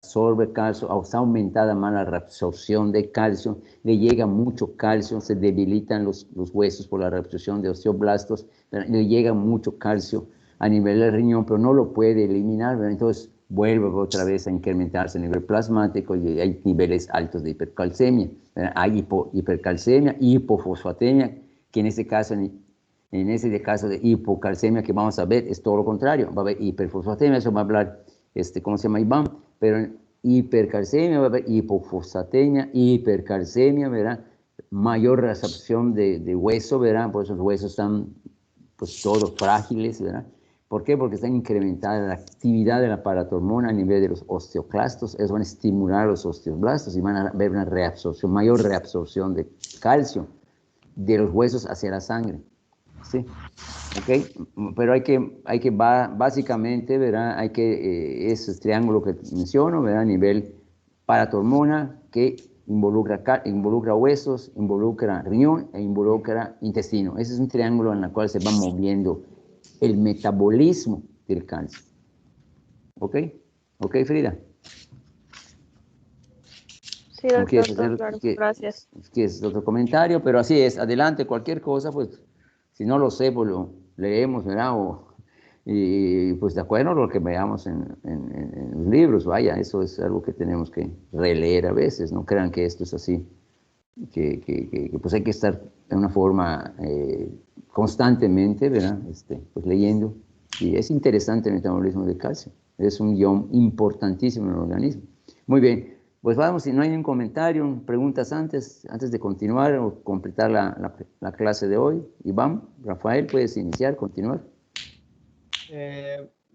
absorbe calcio, está aumentada más la reabsorción de calcio, le llega mucho calcio, se debilitan los huesos por la reabsorción de osteoblastos, le llega mucho calcio a nivel del riñón, pero no lo puede eliminar, ¿verdad? Entonces vuelve otra vez a incrementarse a nivel plasmático y hay niveles altos de hipercalcemia, ¿verdad? Hay hipercalcemia, hipofosfatemia, que en este caso, en ese caso de hipocalcemia que vamos a ver, es todo lo contrario, va a haber hiperfosfatemia, eso va a hablar, ¿cómo se llama? Iván, pero en hipercalcemia va a haber hipofosfatemia, hipercalcemia, ¿verdad? Mayor reabsorción de hueso, ¿verdad? Por eso los huesos están, pues, todos frágiles, ¿verdad? ¿Por qué? Porque está incrementada la actividad de la paratormona a nivel de los osteoclastos, eso van a estimular los osteoblastos y van a ver una reabsorción, mayor reabsorción de calcio de los huesos hacia la sangre, ¿sí? ¿Ok? Pero hay que básicamente, ¿verdad? Hay que, ese triángulo que menciono, ¿verdad? A nivel paratormona, que involucra huesos, involucra riñón e involucra intestino. Ese es un triángulo en el cual se va moviendo el metabolismo del calcio. ¿Ok? ¿Ok, Frida? Sí, doctor, claro, gracias. ¿Quieres otro comentario? Pero así es, adelante, cualquier cosa, pues, si no lo sé, pues lo leemos, ¿verdad? Y pues de acuerdo a lo que veamos en los libros, vaya, eso es algo que tenemos que releer a veces, no crean que esto es así, que pues hay que estar de una forma constantemente, ¿verdad? Pues leyendo, y es interesante el metabolismo del calcio, es un guión importantísimo en el organismo. Muy bien, pues vamos, si no hay ningún comentario, preguntas antes de continuar o completar la clase de hoy. Iván, Rafael, puedes iniciar, continuar.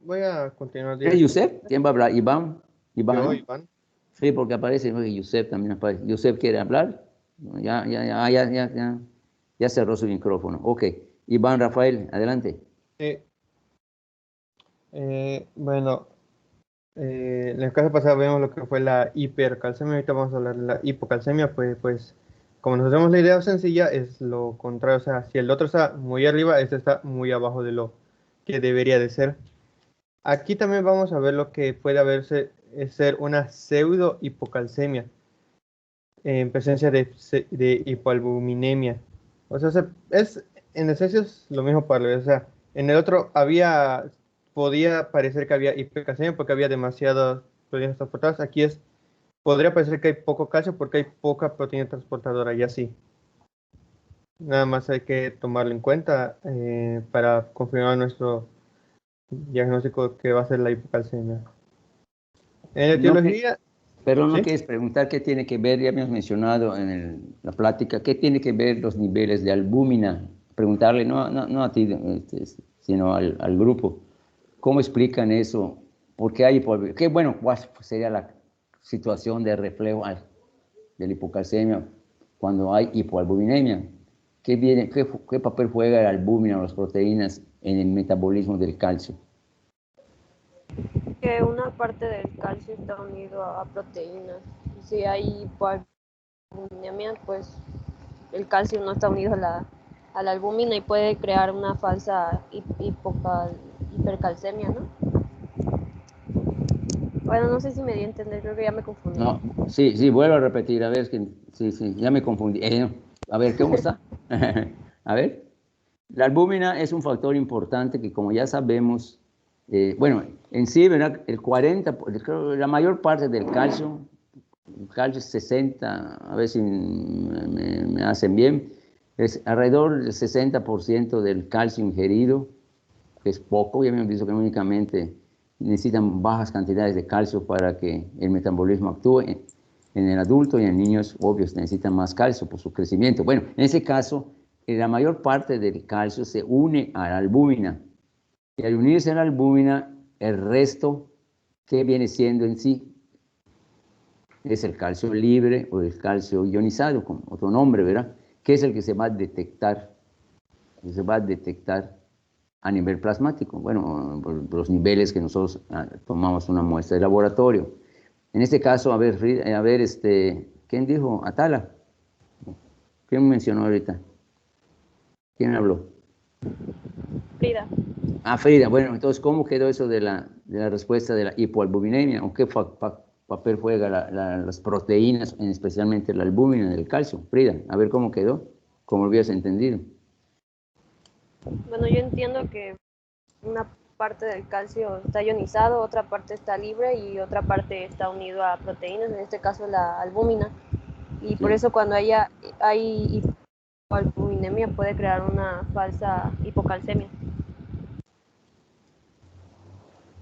Voy a continuar. ¿Es Yusef? ¿Quién va a hablar? ¿Iván? Yo, ¿No? Iván. Sí, porque aparece, ¿no? Y Yusef también aparece. ¿Yusef quiere hablar? Ya cerró su micrófono. Ok. Iván, Rafael, adelante. Bueno, en la clase pasada vimos lo que fue la hipercalcemia, ahorita vamos a hablar de la hipocalcemia, pues como nos hacemos la idea sencilla, es lo contrario, o sea, si el otro está muy arriba, este está muy abajo de lo que debería de ser. Aquí también vamos a ver lo que puede ser una pseudo hipocalcemia, en presencia de hipoalbuminemia. O sea, en esencia es lo mismo para o sea, en el otro podía parecer que había hipercalcemia porque había demasiadas proteínas transportadoras. Aquí podría parecer que hay poco calcio porque hay poca proteína transportadora y así. Nada más hay que tomarlo en cuenta para confirmar nuestro diagnóstico que va a ser la hipocalcemia. En la etiología... Pero no ¿sí? quieres preguntar qué tiene que ver, ya habíamos mencionado en la plática, qué tiene que ver los niveles de albúmina. Preguntarle, no a ti, sino al grupo, ¿cómo explican eso? ¿Por qué hay hipoalbuminemia? ¿Cuál sería la situación de reflejo de la hipocalcemia cuando hay hipoalbuminemia? ¿Qué papel juega la albúmina o las proteínas en el metabolismo del calcio? Que una parte del calcio está unido a proteínas. Si hay hipoalbuminemia, pues el calcio no está unido a la albúmina y puede crear una falsa hipercalcemia, ¿no? Bueno, no sé si me di a entender, creo que ya me confundí. No, sí, vuelvo a repetir, a ver, sí, ya me confundí. A ver, ¿cómo está? A ver, la albúmina es un factor importante que, como ya sabemos, en sí, ¿verdad? La mayor parte del calcio, el calcio es 60, a ver si me hacen bien, es alrededor del 60% del calcio ingerido, que es poco, ya habíamos visto que únicamente necesitan bajas cantidades de calcio para que el metabolismo actúe. En el adulto y en niños, obvio, necesitan más calcio por su crecimiento. Bueno, en ese caso, la mayor parte del calcio se une a la albúmina. Y al unirse a la albúmina, el resto, ¿qué viene siendo en sí? Es el calcio libre o el calcio ionizado, con otro nombre, ¿verdad? Que es el que se va a detectar, a nivel plasmático, bueno, por los niveles que nosotros tomamos una muestra de laboratorio. En este caso, ¿quién dijo? Atala. ¿Quién mencionó ahorita? ¿Quién habló? Frida. Frida. Bueno, entonces, ¿cómo quedó eso de la respuesta de la hipoalbuminemia? ¿O papel juega las proteínas, especialmente la albúmina del calcio? Frida, a ver cómo quedó, cómo lo habías entendido. Bueno, yo entiendo que una parte del calcio está ionizado, otra parte está libre y otra parte está unido a proteínas, en este caso la albúmina. Y por eso cuando hay hipoalbuminemia puede crear una falsa hipocalcemia.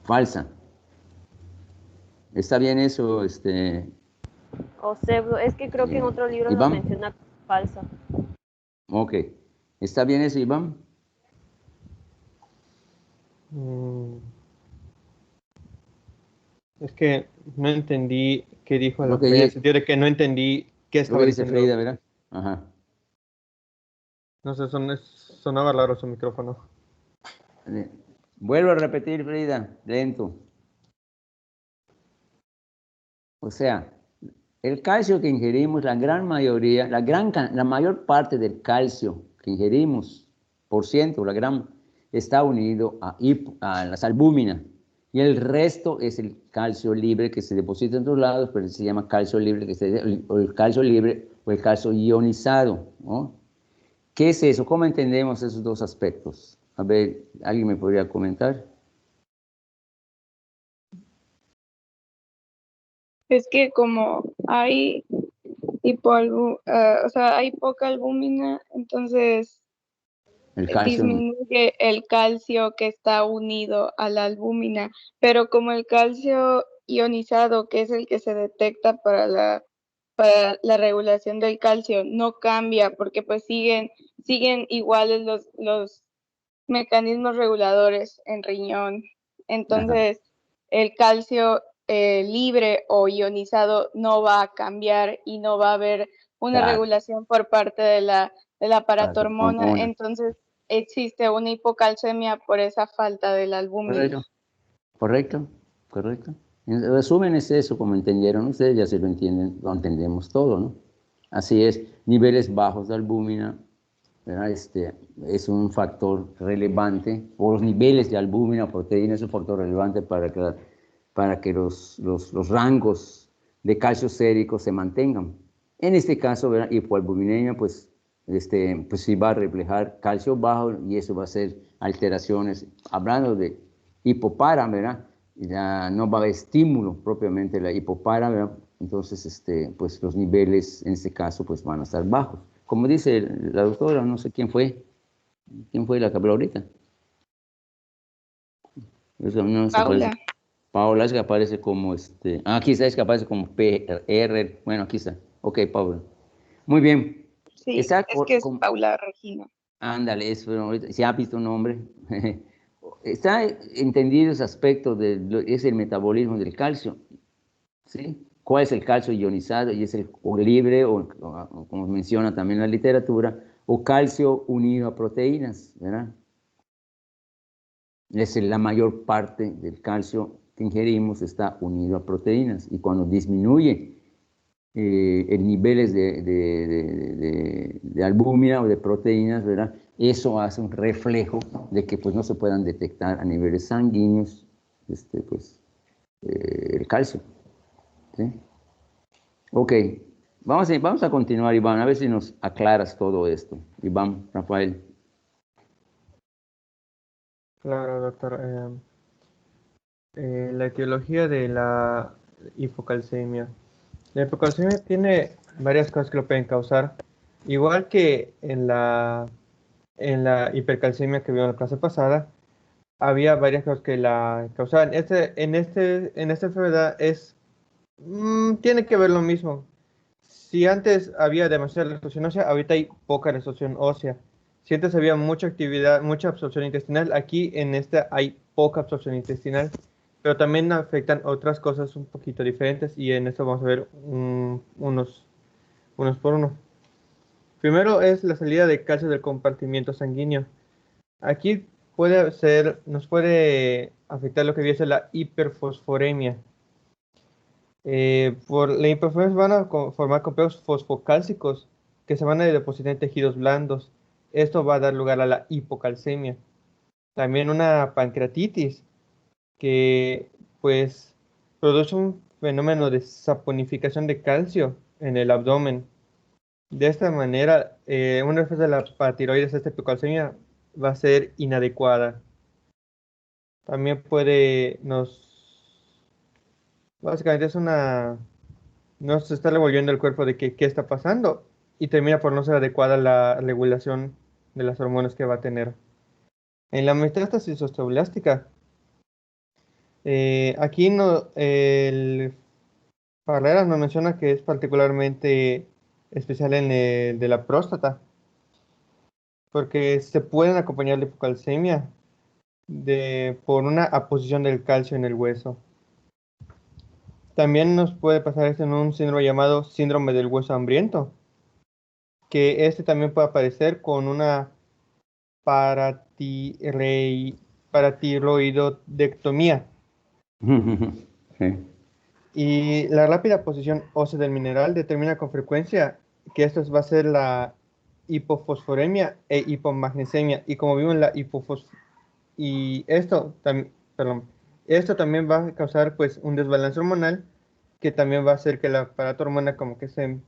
Falsa. ¿Está bien eso, O pseudo, es que creo que en otro libro lo Iván? menciona como falsa. Ok. ¿Está bien eso, Iván? Es que no entendí qué dijo Lo la que, en el sentido de que no entendí qué lo estaba que dice diciendo. Frida, ¿verdad? Ajá. No sé, sonaba raro su micrófono. Vuelvo a repetir, Frida, lento. O sea, el calcio que ingerimos, la gran mayoría, la mayor parte del calcio que ingerimos, por ciento, está unido a las albúminas. Y el resto es el calcio libre que se deposita en otros lados, pero se llama calcio libre, o el calcio libre o el calcio ionizado, ¿no? ¿Qué es eso? ¿Cómo entendemos esos dos aspectos? A ver, ¿alguien me podría comentar? Es que como hay o sea, hay poca albúmina, entonces El calcio. disminuye el calcio que está unido a la albúmina, pero como el calcio ionizado, que es el que se detecta para la regulación del calcio, no cambia porque pues siguen iguales los mecanismos reguladores en riñón. Ajá. Entonces, el calcio libre o ionizado no va a cambiar y no va a haber una Claro. regulación por parte de la paratormona. Hormona. Entonces, existe una hipocalcemia por esa falta de la albúmina. Correcto. Correcto. Correcto. En resumen es eso, como entendieron ustedes, ya se lo entienden, lo entendemos todo, ¿no? Así es, niveles bajos de albúmina, ¿verdad? Es un factor relevante, o los niveles de albúmina o proteína es un factor relevante para que los rangos de calcio sérico se mantengan. En este caso, ¿verdad? Hipoalbuminemia, pues sí va a reflejar calcio bajo y eso va a ser alteraciones. Hablando de hipopara, ¿verdad? Ya no va a haber estímulo propiamente la hipopara, ¿verdad? Entonces, pues los niveles en este caso pues van a estar bajos. Como dice la doctora, no sé quién fue la que habló ahorita. Eso no se Paula. parece. Paula es que aparece como aquí está, es que aparece como PR, bueno, aquí está. Ok, Paula. Muy bien. Sí, Está es que es Paula Regina. Ándale, si ha visto un nombre. Está entendido ese aspecto es el metabolismo del calcio, ¿sí? ¿Cuál es el calcio ionizado? Y es el libre, o como menciona también la literatura, o calcio unido a proteínas, ¿verdad? La mayor parte del calcio que ingerimos está unido a proteínas, y cuando disminuye el niveles de albúmina o de proteínas, ¿verdad? Eso hace un reflejo de que pues no se puedan detectar a niveles sanguíneos el calcio, ¿sí? Ok, vamos a continuar, Iván, a ver si nos aclaras todo esto. Iván, Rafael. Claro, doctor. La etiología de la hipocalcemia. La hipocalcemia tiene varias cosas que lo pueden causar. Igual que en la hipercalcemia que vimos en la clase pasada, había varias cosas que la causaban. En esta enfermedad tiene que ver lo mismo. Si antes había demasiada restricción ósea, ahorita hay poca restricción ósea. Si antes había mucha actividad, mucha absorción intestinal, aquí en esta hay poca absorción intestinal, pero también afectan otras cosas un poquito diferentes y en esto vamos a ver unos por uno. Primero es la salida de calcio del compartimiento sanguíneo. Aquí nos puede afectar lo que viene a ser la hiperfosforemia. Por la hiperfosforemia van a formar complejos fosfocálcicos que se van a depositar en tejidos blandos. Esto va a dar lugar a la hipocalcemia. También una pancreatitis que pues produce un fenómeno de saponificación de calcio en el abdomen. De esta manera, una respuesta de la paratiroides a esta hipocalcemia va a ser inadecuada. También básicamente nos está revolviendo el cuerpo de qué está pasando y termina por no ser adecuada la regulación de las hormonas que va a tener. En la metástasis osteoblástica, aquí el Barreras nos menciona que es particularmente especial en el de la próstata, porque se pueden acompañar de hipocalcemia por una aposición del calcio en el hueso. También nos puede pasar esto en un síndrome llamado síndrome del hueso hambriento, que este también puede aparecer con una paratiroidectomía. Sí. Y la rápida posición ósea del mineral determina con frecuencia que esto va a ser la hipofosforemia e hipomagnesemia. Y como vimos esto también va a causar pues un desbalance hormonal que también va a hacer que la paratormona como que se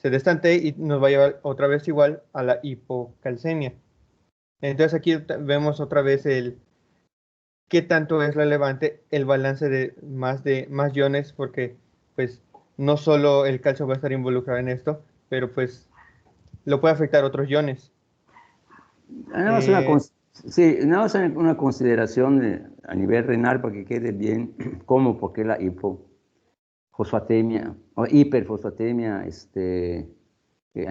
destante y nos va a llevar otra vez igual a la hipocalcemia. Entonces aquí vemos otra vez qué tanto es relevante el balance de más iones, porque pues no solo el calcio va a estar involucrado en esto, pero pues lo puede afectar otros iones. Nada más sí, nada más una consideración a nivel renal para que quede bien cómo, por qué la hipofosfatemia o hiperfosfatemia a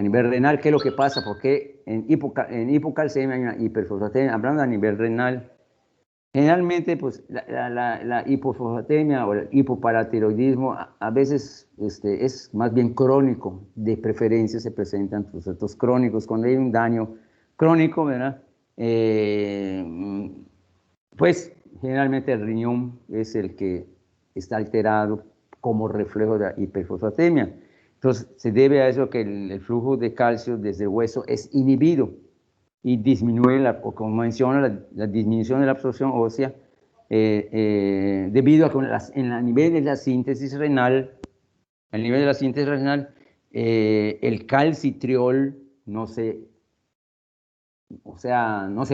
nivel renal, qué es lo que pasa, porque en hipocalcemia hay una hiperfosfatemia. Hablando a nivel renal, generalmente pues la hipofosfatemia o el hipoparatiroidismo a veces es más bien crónico, de preferencia se presentan procesos crónicos, cuando hay un daño crónico, ¿verdad? Pues generalmente el riñón es el que está alterado como reflejo de la hiperfosfatemia. Entonces se debe a eso que el flujo de calcio desde el hueso es inhibido y disminuye, o como menciona, la disminución de la absorción ósea debido a que a nivel de la síntesis renal, el calcitriol no se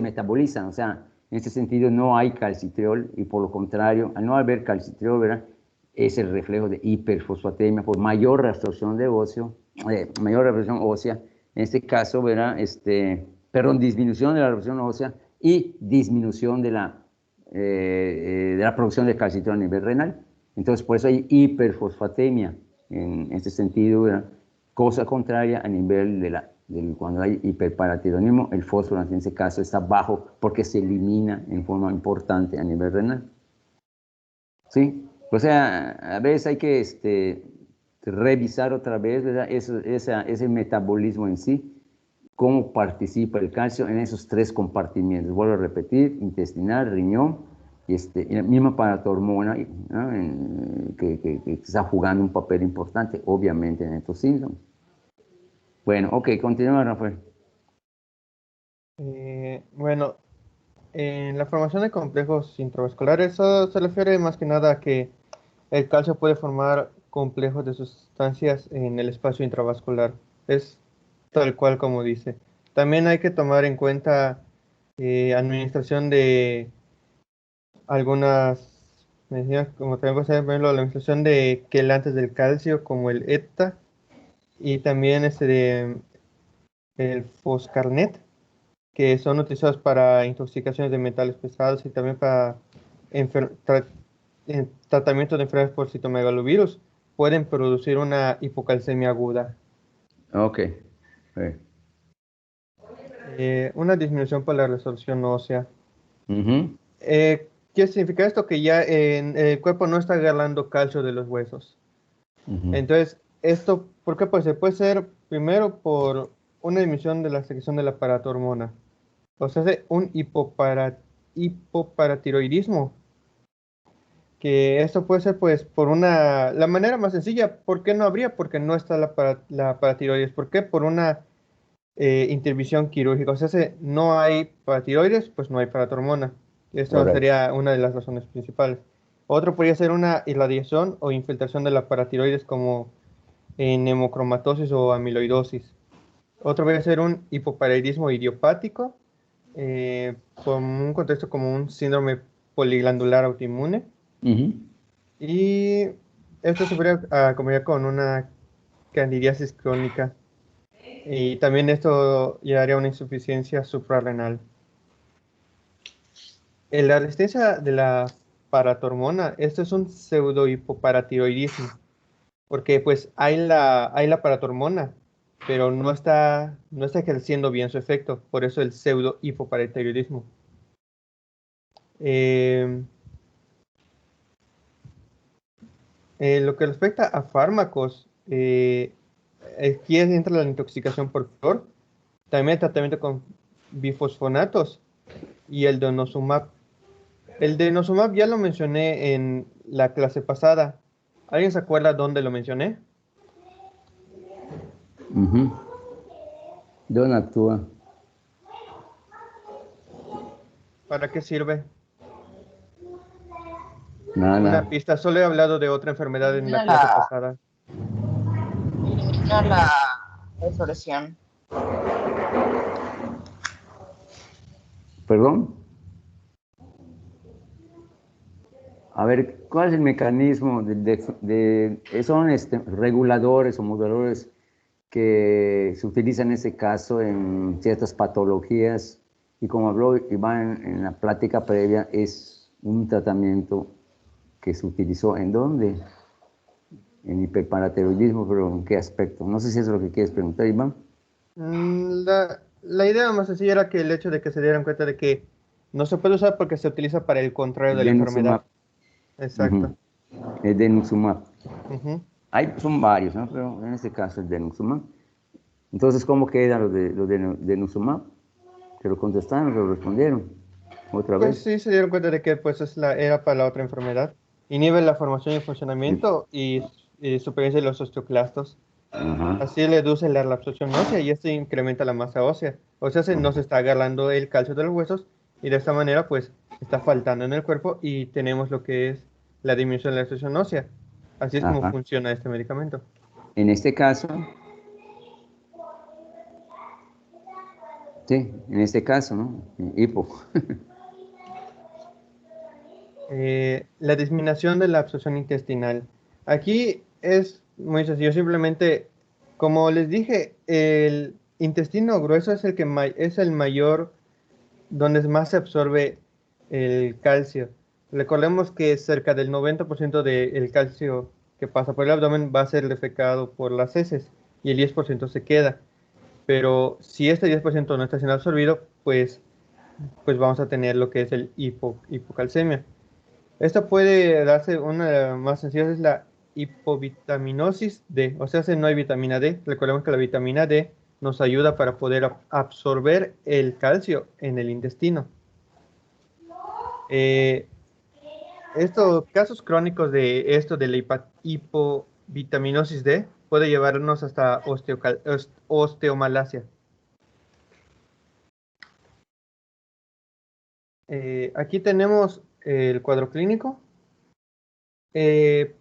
metaboliza, o sea, en este sentido no hay calcitriol y por lo contrario, al no haber calcitriol, ¿verdad? Es el reflejo de hiperfosfatemia por mayor reabsorción ósea, en este caso, ¿verdad? Disminución de la reabsorción ósea y disminución de la producción de calcitriol a nivel renal. Entonces, por eso hay hiperfosfatemia en este sentido, ¿verdad? Cosa contraria a nivel cuando hay hiperparatiroidismo, el fósforo en ese caso está bajo porque se elimina en forma importante a nivel renal. ¿Sí? O sea, a veces hay que revisar otra vez, ¿verdad? Ese metabolismo en sí, cómo participa el calcio en esos tres compartimientos. Vuelvo a repetir: intestinal, riñón y la misma paratormona, ¿no? que está jugando un papel importante, obviamente, en estos síntomas. Bueno, ok, continúa, Rafael. Bueno, en la formación de complejos intravasculares, eso se refiere más que nada a que el calcio puede formar complejos de sustancias en el espacio intravascular. Es tal cual como dice. También hay que tomar en cuenta administración de algunas medicinas, como también puede ser, por ejemplo, la administración de quelantes del calcio, como el ETA, y también el Foscarnet, que son utilizados para intoxicaciones de metales pesados y también para tratamiento de enfermedades por citomegalovirus, pueden producir una hipocalcemia aguda. Ok. Una disminución por la resorción ósea. Uh-huh. ¿Qué significa esto? Que ya el cuerpo no está agarrando calcio de los huesos. Uh-huh. Entonces, ¿esto por qué? Pues se puede ser primero por una disminución de la secreción de la paratormona. O sea, un hipoparatiroidismo. Que esto puede ser pues la manera más sencilla. ¿Por qué no habría? Porque no está la paratiroides. ¿Por qué? Por una intervención quirúrgica. O sea, si no hay paratiroides, pues no hay paratormona. Esto Correcto. sería una de las razones principales. Otro podría ser una irradiación o infiltración de la paratiroides como en hemocromatosis o amiloidosis. Otro puede ser un hipoparadismo idiopático, con un contexto como un síndrome poliglandular autoinmune. Y esto se podría acompañar con una candidiasis crónica. Y también esto llevaría a una insuficiencia suprarrenal. En la resistencia de la paratormona, esto es un pseudohipoparatiroidismo, porque pues hay la paratormona, pero no está ejerciendo bien su efecto, por eso el pseudohipoparatiroidismo. Lo que respecta a fármacos, aquí entra la intoxicación por flúor, también el tratamiento con bifosfonatos y el denosumab. El denosumab ya lo mencioné en la clase pasada. ¿Alguien se acuerda dónde lo mencioné? ¿Dónde actúa? ¿Para qué sirve? Nada. Una pista, solo he hablado de otra enfermedad en la Elimina clase pasada. elimina la absorción. ¿Perdón? A ver, ¿cuál es el mecanismo son reguladores o moduladores que se utilizan en ese caso en ciertas patologías? Y como habló Iván en la plática previa, es un tratamiento que se utilizó ¿en dónde? En hiperparatiroidismo, pero ¿en qué aspecto? No sé si es lo que quieres preguntar, Iván. La idea más sencilla era que el hecho de que se dieran cuenta de que no se puede usar porque se utiliza para el contrario de la enfermedad. Exacto. El denosumab. Ujú. Son varios, ¿no? Pero en este caso el denosumab. Entonces, ¿cómo queda lo de denosumab? ¿Que lo contestaron, que lo respondieron? ¿Otra Pues vez? sí, se dieron cuenta de que pues era para la otra enfermedad. Inhibe la formación y funcionamiento y supervivencia de los osteoclastos. Ajá. Así reduce la absorción ósea y esto incrementa la masa ósea. O sea, no se está agarrando el calcio de los huesos y de esta manera pues está faltando en el cuerpo y tenemos lo que es la disminución de la absorción ósea. Así es como Ajá. funciona este medicamento. En este caso, sí, en este caso, ¿no? Hipo. La disminución de la absorción intestinal. Aquí es muy sencillo, simplemente, como les dije, el intestino grueso es es el mayor, donde más se absorbe el calcio. Recordemos que cerca del 90% del calcio que pasa por el abdomen va a ser defecado por las heces y el 10% se queda. Pero si este 10% no está siendo absorbido, pues vamos a tener lo que es el hipocalcemia. Esto puede darse, una de las más sencillas es la hipovitaminosis D, o sea, si no hay vitamina D. Recordemos que la vitamina D nos ayuda para poder absorber el calcio en el intestino. Estos casos crónicos de esto de la hipovitaminosis D puede llevarnos hasta osteomalacia. Aquí tenemos el cuadro clínico. Eh,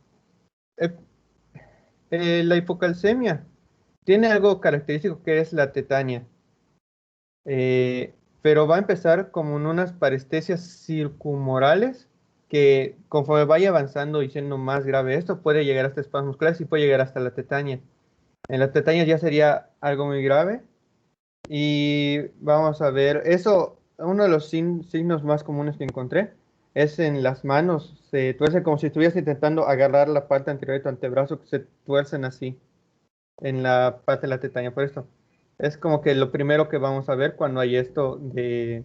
la hipocalcemia tiene algo característico que es la tetania, pero va a empezar como en unas parestesias circumorales que conforme vaya avanzando y siendo más grave esto puede llegar hasta espasmos musculares y puede llegar hasta la tetania. En la tetania ya sería algo muy grave y vamos a ver, eso, uno de los signos más comunes que encontré es en las manos, se tuerce como si estuvieras intentando agarrar la parte anterior de tu antebrazo, que se tuercen así en la parte de la tetania. Por esto es como que lo primero que vamos a ver cuando hay esto de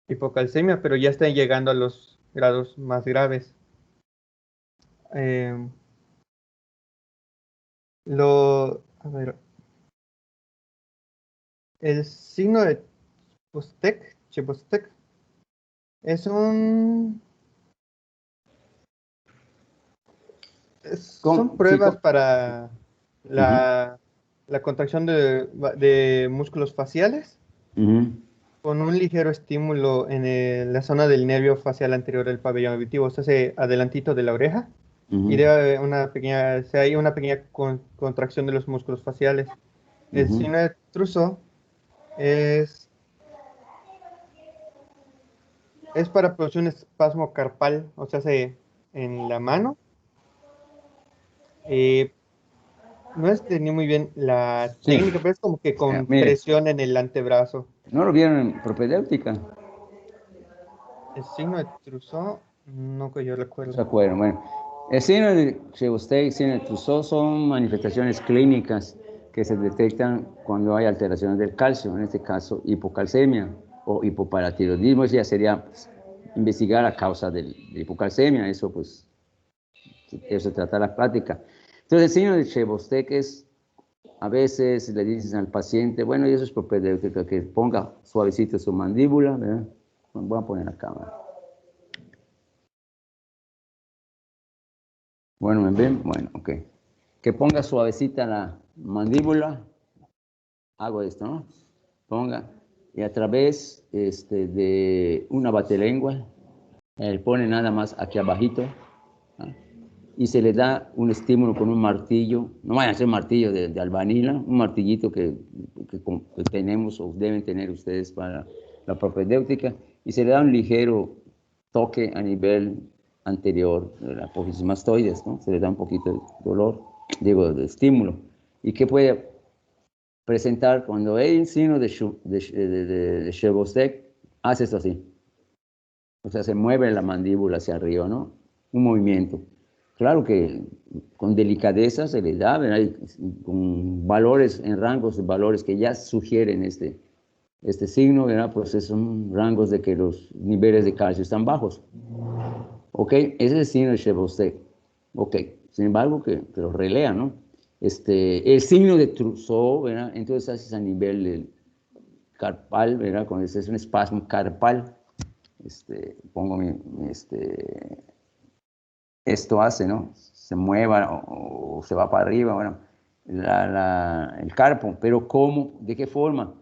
hipocalcemia, pero ya está llegando a los grados más graves. Eh, a ver, el signo de Chebostek, es son pruebas para la contracción de músculos faciales. con un ligero estímulo en la zona del nervio facial anterior del pabellón auditivo, o sea, ese adelantito de la oreja, y debe haber hay una pequeña contracción de los músculos faciales. El signo de Trousseau es para producir un espasmo carpal, o sea, en la mano. No entendí muy bien la Sí. técnica, pero es como que con Mire. presión en el antebrazo. ¿No lo vieron en propedéutica? El signo de Trousseau, no que yo ¿Se recuerdo. acuerdan? Bueno, el signo de Chebostek y el signo de Trousseau son manifestaciones clínicas que se detectan cuando hay alteraciones del calcio, en este caso hipocalcemia o hipoparatiroidismo. Eso ya sería pues, investigar la causa de la hipocalcemia, eso pues, eso se trata la práctica. Entonces el signo de Chebostek es, a veces le dices al paciente, bueno, y eso es propedéutica, que ponga suavecito su mandíbula, ¿verdad? Voy a poner la cámara. Bueno, ¿me ven? Bueno, ok. Que ponga suavecita la mandíbula. Hago esto, ¿no? Ponga. Y a través de una batelengua, pone nada más aquí abajito. ¿Ah? Y se le da un estímulo con un martillo. No vayan a ser martillo de albanila, un martillito que tenemos o deben tener ustedes para la propedéutica. Y se le da un ligero toque a nivel anterior de la apófisis mastoides, ¿no? Se le da un poquito de dolor, digo, de estímulo. ¿Y qué puede presentar cuando hay un signo de Chebostek? Hace esto así. O sea, se mueve la mandíbula hacia arriba, ¿no? Un movimiento. Claro que con delicadeza se le da, ¿verdad? Y con valores, en rangos de valores que ya sugieren este signo, ¿verdad? Pues son rangos de que los niveles de calcio están bajos. Ok, ese es el signo de Chebostek. Ok, sin embargo, que lo relea, ¿no? El signo de Trousseau, ¿verdad? Entonces haces a nivel del carpal, ¿verdad? Cuando es un espasmo carpal, pongo esto hace, ¿no? Se mueva o se va para arriba, bueno, el carpo, pero ¿cómo? ¿De qué forma?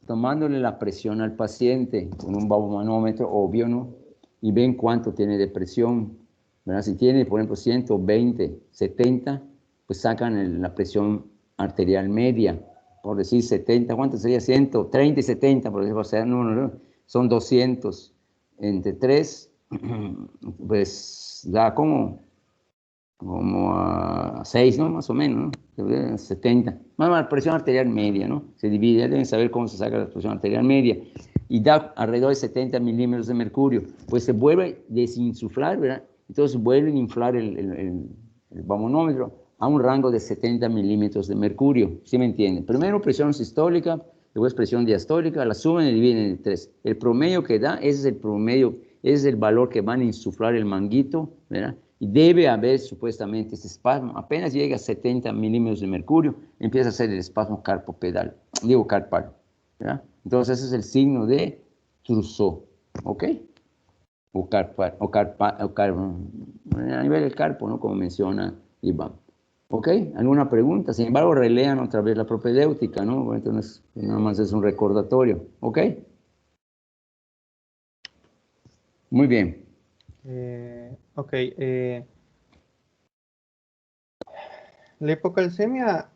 Tomándole la presión al paciente con un baromanómetro, obvio, ¿no? Y ven cuánto tiene de presión, ¿verdad? Si tiene, por ejemplo, 120, 70, pues sacan la presión arterial media, por decir 70, ¿cuánto sería? 130 y 70, por decirlo, o sea, no, son 200 entre 3, pues da como a 6, ¿no? Más o menos, ¿no? 70. Más la presión arterial media, ¿no? Se divide, ya deben saber cómo se saca la presión arterial media. Y da alrededor de 70 milímetros de mercurio. Pues se vuelve a desinsuflar, ¿verdad? Entonces vuelven a inflar el barométro a un rango de 70 milímetros de mercurio. ¿Sí me entienden? Primero presión sistólica, después presión diastólica, la suben y dividen en 3. El promedio que da, ese es el promedio, ese es el valor que van a insuflar el manguito, ¿verdad? Y debe haber supuestamente este espasmo. Apenas llega a 70 milímetros de mercurio, empieza a hacer el espasmo carpal, ¿verdad? Entonces ese es el signo de Trousseau, ¿ok? A nivel del carpo, ¿no? Como menciona Iván. ¿Ok? ¿Alguna pregunta? Sin embargo, relean otra vez la propedéutica, ¿no? Entonces, nada más es un recordatorio. ¿Ok? Muy bien. Ok. La hipocalcemia,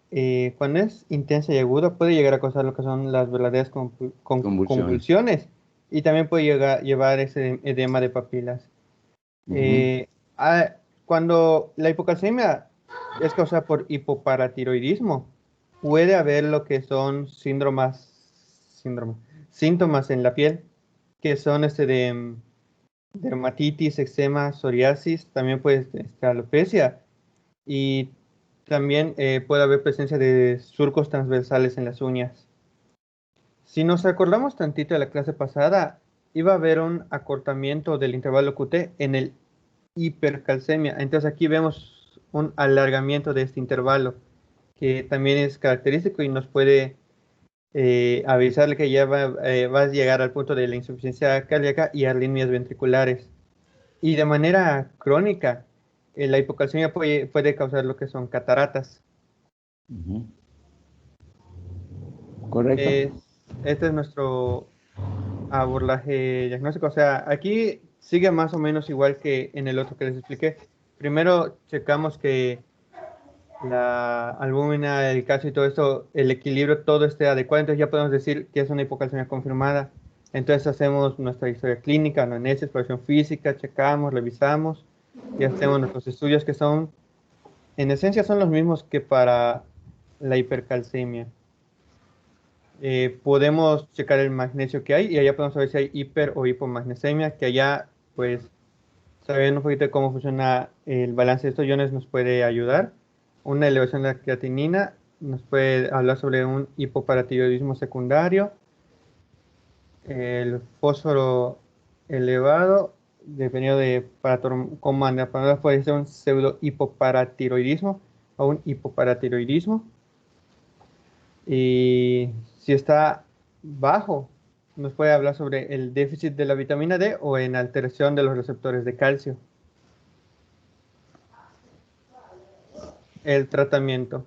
cuando es intensa y aguda, puede llegar a causar lo que son las verdaderas convulsiones y también puede llevar ese edema de papilas. Cuando la hipocalcemia es causada por hipoparatiroidismo, puede haber lo que son síntomas en la piel, que son de dermatitis, eczema, psoriasis, también puede alopecia, y también puede haber presencia de surcos transversales en las uñas. Si nos acordamos tantito de la clase pasada, iba a haber un acortamiento del intervalo QT en el hipercalcemia. Entonces aquí vemos un alargamiento de este intervalo, que también es característico y nos puede avisarle que ya va a llegar al punto de la insuficiencia cardíaca y arritmias ventriculares. Y de manera crónica, la hipocalcemia puede causar lo que son cataratas. Correcto. Este es nuestro abordaje diagnóstico. O sea, aquí sigue más o menos igual que en el otro que les expliqué. Primero checamos que la albúmina, el calcio y todo esto, el equilibrio, todo esté adecuado. Entonces ya podemos decir que es una hipocalcemia confirmada. Entonces hacemos nuestra historia clínica, anamnesis, exploración física, checamos, revisamos y hacemos nuestros estudios que son, en esencia, son los mismos que para la hipercalcemia. Podemos checar el magnesio que hay y allá podemos saber si hay hiper o hipomagnesemia, que allá, pues, sabiendo un poquito de cómo funciona el balance de estos iones nos puede ayudar. Una elevación de la creatinina nos puede hablar sobre un hipoparatiroidismo secundario. El fósforo elevado, dependiendo de cómo anda, puede ser un pseudo hipoparatiroidismo o un hipoparatiroidismo. Y si está bajo, nos puede hablar sobre el déficit de la vitamina D o en alteración de los receptores de calcio. El tratamiento.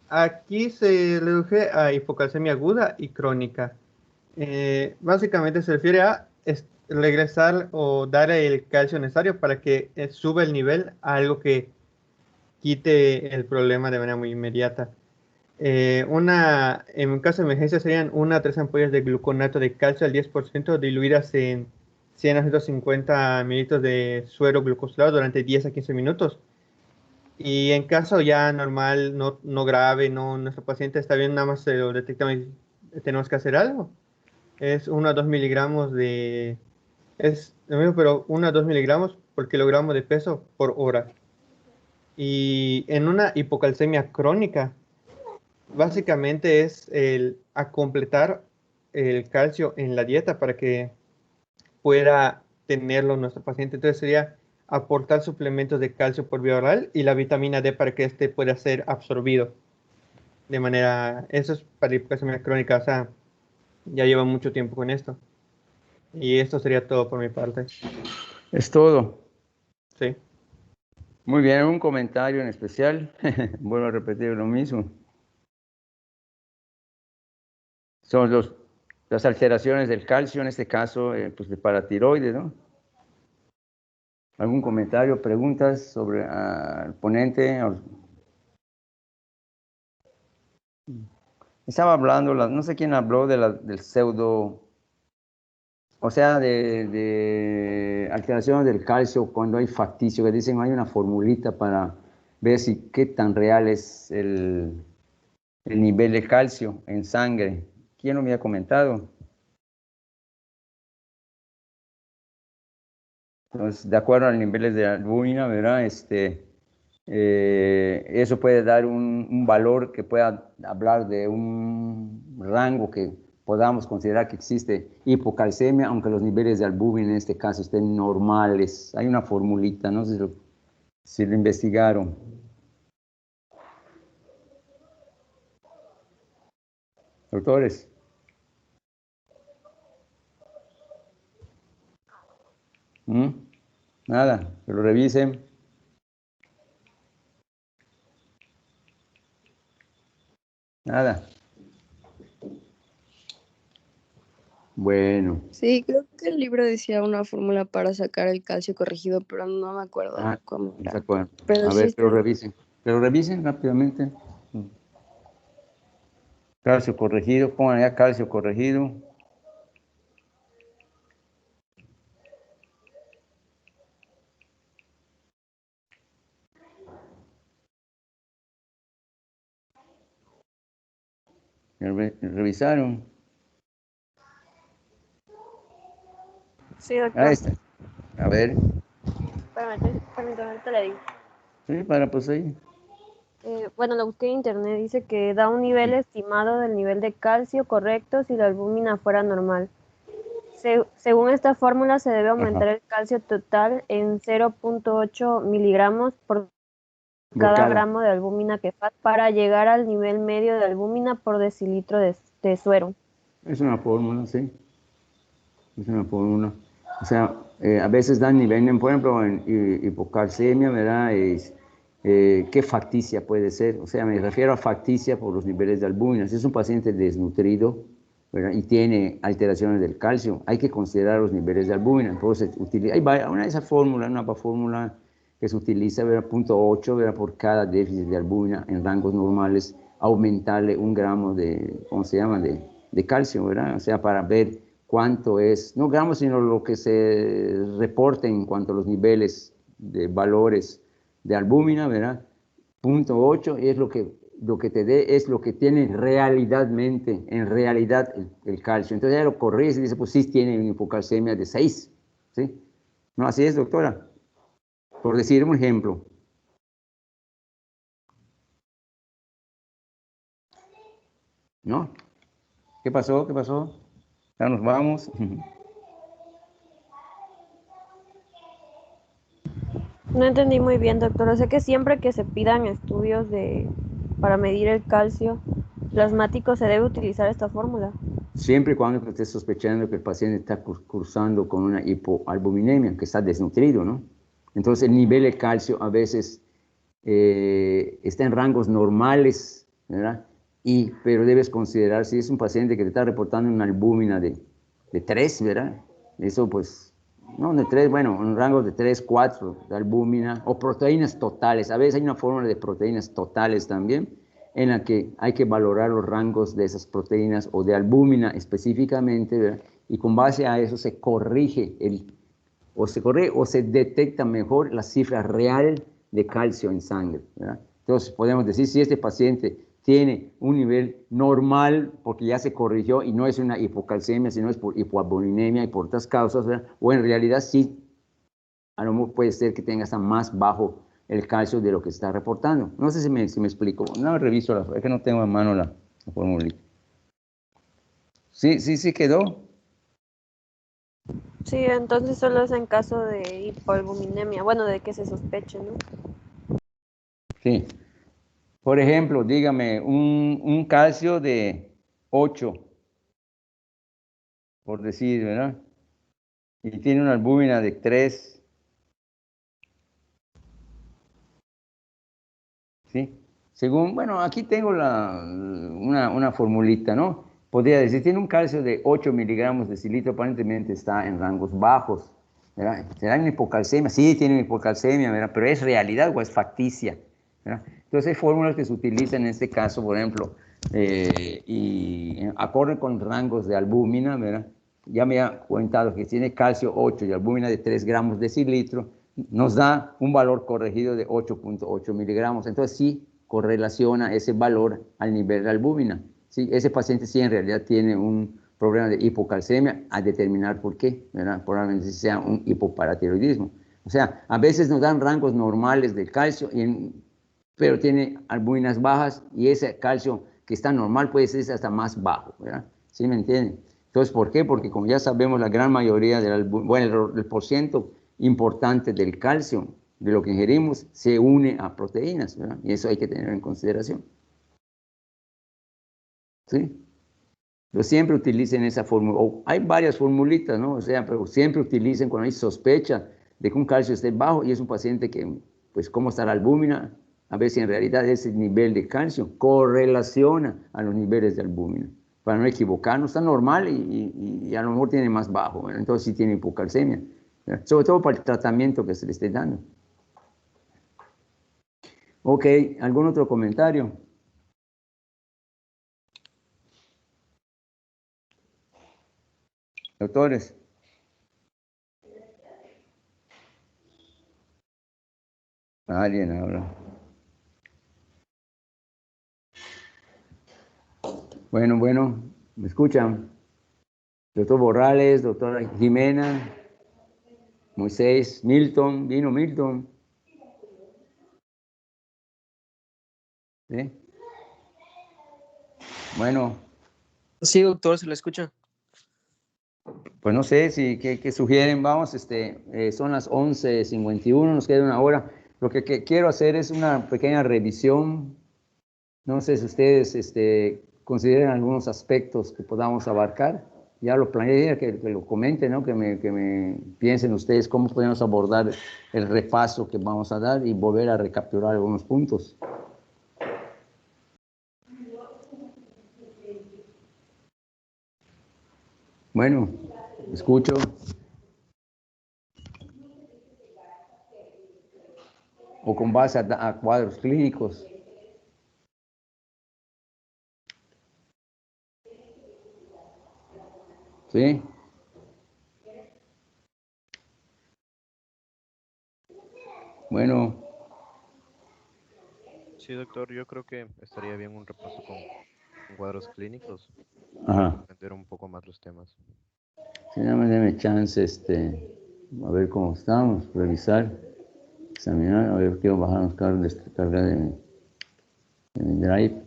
Aquí se reduce a hipocalcemia aguda y crónica. Básicamente se refiere a regresar o dar el calcio necesario para que suba el nivel a algo que quite el problema de manera muy inmediata. En caso de emergencia serían 1 a 3 ampollas de gluconato de calcio al 10% diluidas en 100 a 150 mililitros de suero glucosilado durante 10 a 15 minutos. Y en caso ya normal, no grave, nuestro paciente está bien, nada más se lo detectamos y tenemos que hacer algo. Es 1 a 2 miligramos es lo mismo, pero 1 a 2 miligramos por kilogramo de peso por hora. Y en una hipocalcemia crónica, básicamente es a completar el calcio en la dieta para que pueda tenerlo nuestro paciente. Entonces sería aportar suplementos de calcio por vía oral y la vitamina D para que este pueda ser absorbido de manera, eso es para hipocalcemia crónica, o sea, ya lleva mucho tiempo con esto. Y esto sería todo por mi parte. Es todo. Sí. Muy bien, un comentario en especial. Vuelvo a repetir lo mismo. Son las alteraciones del calcio, en este caso, pues de paratiroides, ¿no? ¿Algún comentario, preguntas sobre el ponente? Estaba hablando, no sé quién habló del pseudo, o sea, de alteraciones del calcio cuando hay facticio, que dicen hay una formulita para ver si qué tan real es el nivel de calcio en sangre. ¿Quién lo me ha comentado? Entonces, de acuerdo a los niveles de albúmina, ¿verdad? Eso puede dar un valor que pueda hablar de un rango que podamos considerar que existe hipocalcemia, aunque los niveles de albúmina en este caso estén normales. Hay una formulita, no sé si lo investigaron. Doctores. Nada, que lo revisen. Nada. Bueno. Sí, creo que el libro decía una fórmula para sacar el calcio corregido, pero no me acuerdo cómo No se era. acuerdan. Pero A sí ver, está. que lo revisen rápidamente. Calcio corregido, pongan ya calcio corregido. ¿Revisaron? Sí, doctor. Ahí está. A ver. Permítame, ahorita le digo. Sí, para pues ahí. Bueno, lo busqué en internet, dice que da un nivel estimado del nivel de calcio correcto si la albúmina fuera normal. Según esta fórmula, se debe aumentar el calcio total en 0.8 miligramos por cada gramo de albúmina que falta para llegar al nivel medio de albúmina por decilitro de suero. Es una fórmula, sí. Es una fórmula. O sea, a veces dan nivel, por ejemplo, en hipocalcemia, ¿verdad? ¿Qué facticia puede ser? O sea, me refiero a facticia por los niveles de albúmina. Si es un paciente desnutrido, ¿verdad? Y tiene alteraciones del calcio, hay que considerar los niveles de albúmina. Entonces, hay una de esas fórmulas, una fórmula que se utiliza, ¿verdad? 0.8, ¿verdad? Por cada déficit de albúmina en rangos normales, aumentarle 1 gramo de, ¿cómo se llama?, de calcio, ¿verdad? O sea, para ver cuánto es, no gramos, sino lo que se reporta en cuanto a los niveles de valores de albúmina, ¿verdad? 0.8 es lo que te dé, es lo que tiene realmente, en realidad, el calcio. Entonces ya lo corriges y dice, pues sí tiene una hipocalcemia de 6, ¿sí? No, así es, doctora. Por decir un ejemplo. ¿No? ¿Qué pasó? ¿Qué pasó? Ya nos vamos. No entendí muy bien, doctor. O sea que siempre que se pidan estudios para medir el calcio plasmático se debe utilizar esta fórmula. Siempre y cuando estés sospechando que el paciente está cursando con una hipoalbuminemia, que está desnutrido, ¿no? Entonces el nivel de calcio a veces está en rangos normales, ¿verdad? Pero debes considerar, si es un paciente que te está reportando una albúmina de 3, ¿verdad? Eso pues, no de 3, bueno, un rango de 3, 4 de albúmina, o proteínas totales. A veces hay una fórmula de proteínas totales también, en la que hay que valorar los rangos de esas proteínas o de albúmina específicamente, ¿verdad? Y con base a eso se corrige o se detecta mejor la cifra real de calcio en sangre, ¿verdad? Entonces podemos decir si este paciente tiene un nivel normal porque ya se corrigió y no es una hipocalcemia, sino es por hipoalbuminemia y por otras causas, ¿verdad? O en realidad sí, a lo mejor puede ser que tenga hasta más bajo el calcio de lo que se está reportando. No sé si me explico. No, reviso, es que no tengo en mano la fórmula. Sí quedó. Sí, entonces solo es en caso de hipoalbuminemia, bueno, de que se sospeche, ¿no? Sí. Por ejemplo, dígame, un calcio de 8, por decir, ¿verdad? Y tiene una albúmina de 3, ¿sí? Según, bueno, aquí tengo una formulita, ¿no? Podría decir, tiene un calcio de 8 miligramos de cilitro, aparentemente está en rangos bajos, ¿verdad? ¿Será una hipocalcemia? Sí, tiene una hipocalcemia, ¿verdad? Pero ¿es realidad o es facticia? ¿Verdad? Entonces hay fórmulas que se utilizan en este caso, por ejemplo, y acorde con rangos de albúmina, ¿verdad? Ya me ha comentado que tiene calcio 8 y albúmina de 3 gramos de cilitro, nos da un valor corregido de 8.8 miligramos. Entonces sí correlaciona ese valor al nivel de albúmina. ¿Sí? Ese paciente sí en realidad tiene un problema de hipocalcemia, a determinar por qué, ¿verdad? Probablemente sea un hipoparatiroidismo. O sea, a veces nos dan rangos normales del calcio, pero tiene albuminas bajas y ese calcio que está normal puede ser hasta más bajo, ¿verdad? ¿Sí me entienden? Entonces, ¿por qué? Porque como ya sabemos, la gran mayoría el porciento importante del calcio, de lo que ingerimos, se une a proteínas, ¿verdad? Y eso hay que tener en consideración. ¿Sí? Pero siempre utilicen esa fórmula, o hay varias formulitas, ¿no? O sea, pero siempre utilicen cuando hay sospecha de que un calcio esté bajo y es un paciente que, pues, ¿cómo está la albúmina? A ver si en realidad ese nivel de calcio correlaciona a los niveles de albúmina. Para no equivocarnos, está normal y a lo mejor tiene más bajo, ¿verdad? Entonces sí tiene hipocalcemia, ¿verdad? Sobre todo para el tratamiento que se le esté dando. Ok, ¿algún otro comentario? Doctores. Alguien habla. Bueno, ¿me escuchan? Doctor Borrales, doctora Jimena, Moisés, Milton, vino Milton. ¿Sí? Bueno. Sí, doctor, se lo escucha. Pues no sé si qué sugieren, vamos, son las 11:51, nos queda una hora. Lo que quiero hacer es una pequeña revisión. No sé si ustedes consideran algunos aspectos que podamos abarcar. Ya lo planeé, que lo comenten, ¿no? Que me piensen ustedes cómo podemos abordar el repaso que vamos a dar y volver a recapturar algunos puntos. Bueno, escucho. O con base a cuadros clínicos. ¿Sí? Bueno. Sí, doctor, yo creo que estaría bien un repaso con cuadros clínicos para Ajá. comprender un poco más los temas. Si no me deme chance, a ver cómo estamos, revisar, examinar, a ver, quiero bajar los cargos de descarga de mi drive.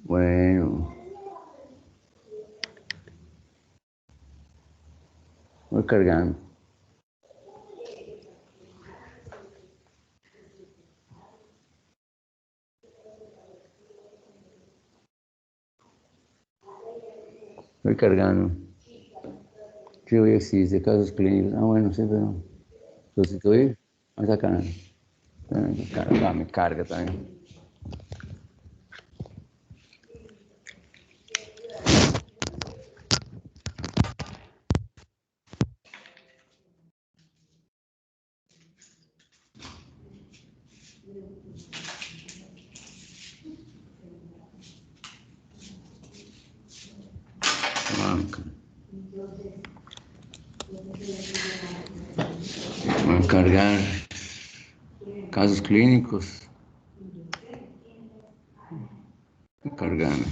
Bueno. Voy cargando. Voy cargando. Sí, hoy existe casos clínicos. Ah, bueno, sí, pero sustituir. Vamos a sacar. Me carga también. Voy a cargar casos clínicos. Cargando.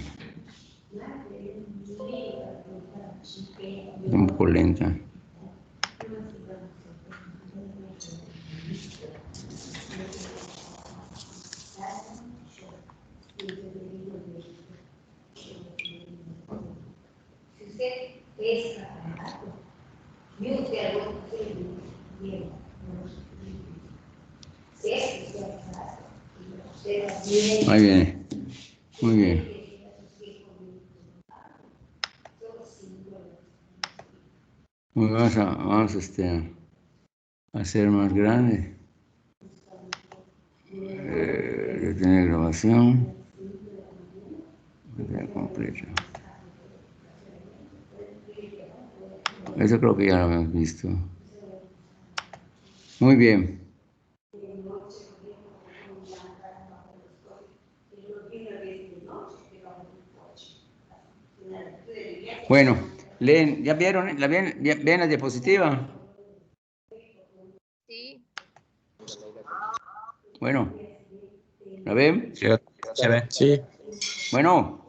Un poco lenta. Muy bien, muy bien. Vamos a hacer más grande. Detener grabación. Completa. Eso creo que ya lo hemos visto. Muy bien. Bueno, leen, ¿ya vieron? ¿Ven la diapositiva? Sí. Bueno, ¿la ven? Sí, se ve. Sí. Bueno.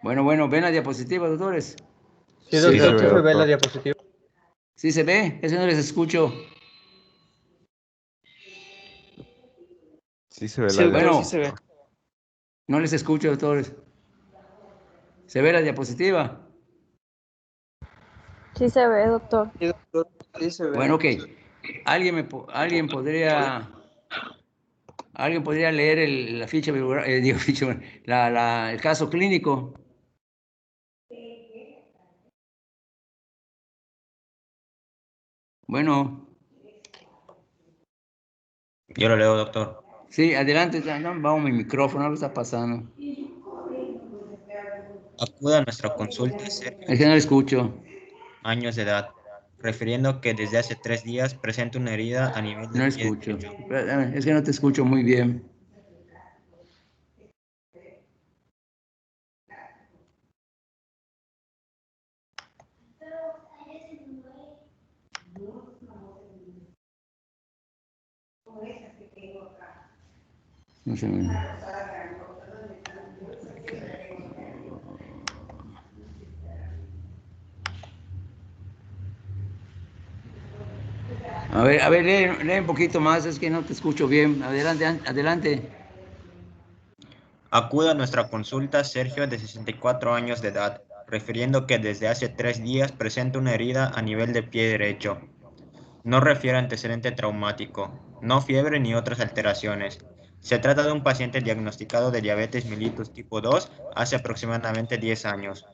Bueno, ¿ven la diapositiva, doctores? Sí, Sí, doctor, se sí ve, se ve la doctor. diapositiva. ¿Sí se ve? Eso no les escucho. Sí se ve Sí, la doctor, sí Bueno, se ve. no les escucho, doctores. ¿Se ve la diapositiva? Sí se ve, doctor. Sí, doctor, sí se ve. Bueno, ok. ¿Alguien podría leer la ficha bibliográfica, el caso clínico? Bueno, Yo lo leo, doctor. sí, adelante, no, vamos, mi micrófono, algo está pasando. Acuda a nuestra consulta Sergio, Es que no le escucho. años de edad, refiriendo que desde hace 3 días presenta una herida a nivel No del le pie escucho. derecho. Es que no te escucho muy bien. No sé. A ver, lee un poquito más, es que no te escucho bien. Adelante. Acuda a nuestra consulta Sergio, de 64 años de edad, refiriendo que desde hace 3 días presenta una herida a nivel del pie derecho. No refiere antecedente traumático, no fiebre ni otras alteraciones. Se trata de un paciente diagnosticado de diabetes mellitus tipo 2 hace aproximadamente 10 años.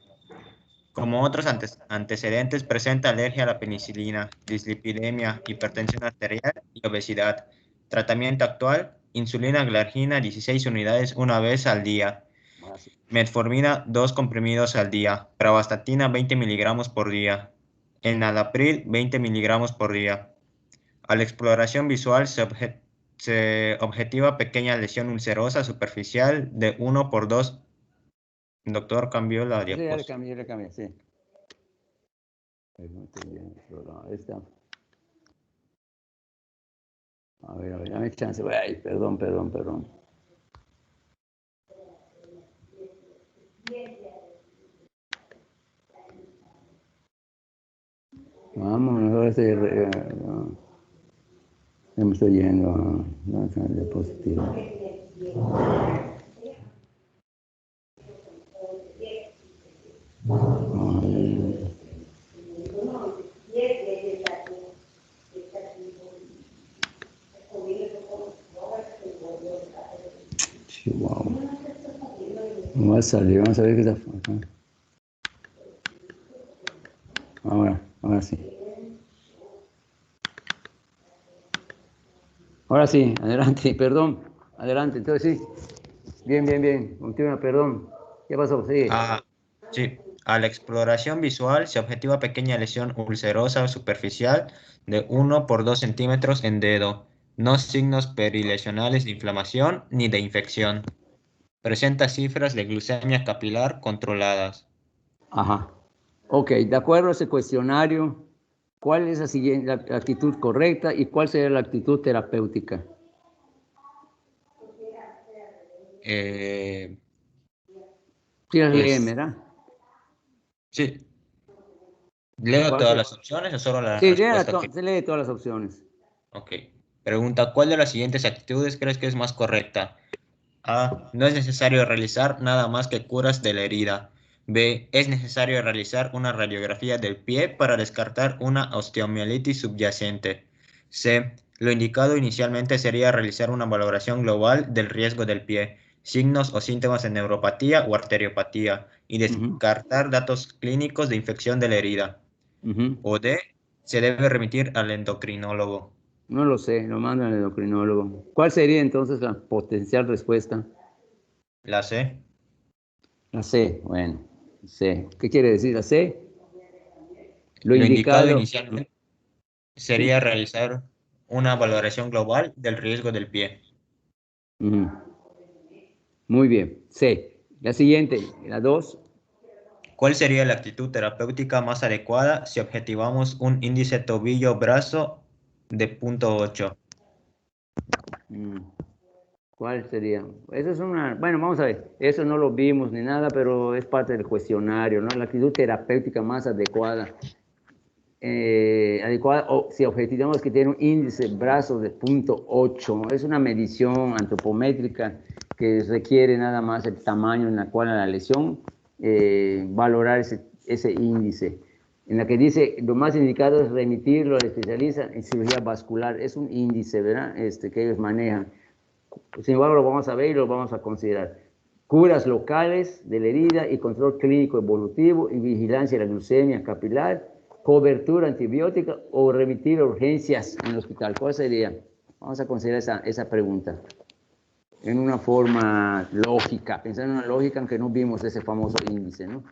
Como otros antecedentes, presenta alergia a la penicilina, dislipidemia, hipertensión arterial y obesidad. Tratamiento actual, insulina glargina 16 unidades una vez al día, metformina 2 comprimidos al día, pravastatina 20 miligramos por día, enalapril 20 miligramos por día. A la exploración visual se objetiva pequeña lesión ulcerosa superficial de 1x2. Doctor, cambió la Sí, ya le diapositiva. cambié, sí. No estoy bien, ahí está. A ver, dame chance. Ay, perdón. Vamos, mejor ya me estoy yendo a la diapositiva. Chihuahua. No va a salir, vamos a ver qué está acá. Ahora sí. Ahora sí, adelante, perdón. Adelante, entonces sí. Bien. Continúa, perdón. ¿Qué pasó? Sigue. Sí. A la exploración visual se objetiva pequeña lesión ulcerosa superficial de 1x2 centímetros en dedo. No signos perilesionales de inflamación ni de infección. Presenta cifras de glucemia capilar controladas. Ajá. Ok, de acuerdo a ese cuestionario, ¿cuál es la actitud correcta y cuál sería la actitud terapéutica? Sí, las leen, ¿verdad? Sí. ¿Leo todas las opciones o solo la respuesta? Sí, lee todas las opciones. Ok. Pregunta, ¿cuál de las siguientes actitudes crees que es más correcta? A. No es necesario realizar nada más que curas de la herida. B. Es necesario realizar una radiografía del pie para descartar una osteomielitis subyacente. C. Lo indicado inicialmente sería realizar una valoración global del riesgo del pie, signos o síntomas de neuropatía o arteriopatía y descartar datos clínicos de infección de la herida. O D. Se debe remitir al endocrinólogo. No lo sé, lo manda al endocrinólogo. ¿Cuál sería entonces la potencial respuesta? La C. La C, bueno, C. ¿Qué quiere decir la C? Lo indicado indicado inicialmente sería realizar una valoración global del riesgo del pie. Muy bien, C. La siguiente, la 2. ¿Cuál sería la actitud terapéutica más adecuada si objetivamos un índice tobillo-brazo de 0.8? ¿Cuál sería? Eso es bueno, vamos a ver, eso no lo vimos ni nada, pero es parte del cuestionario, ¿no? La actitud terapéutica más adecuada. O si objetivamos que tiene un índice brazo de 0.8, es una medición antropométrica que requiere nada más el tamaño en la cual la lesión, valorar ese índice, en la que dice lo más indicado es remitirlo al especialista en cirugía vascular, es un índice, ¿verdad? Que ellos manejan. Sin embargo, lo vamos a ver y lo vamos a considerar. Curas locales de la herida y control clínico evolutivo y vigilancia de la glucemia capilar, cobertura antibiótica o remitir a urgencias en el hospital. ¿Cuál sería? Vamos a considerar esa pregunta en una forma lógica, pensar en una lógica aunque no vimos ese famoso índice, ¿no?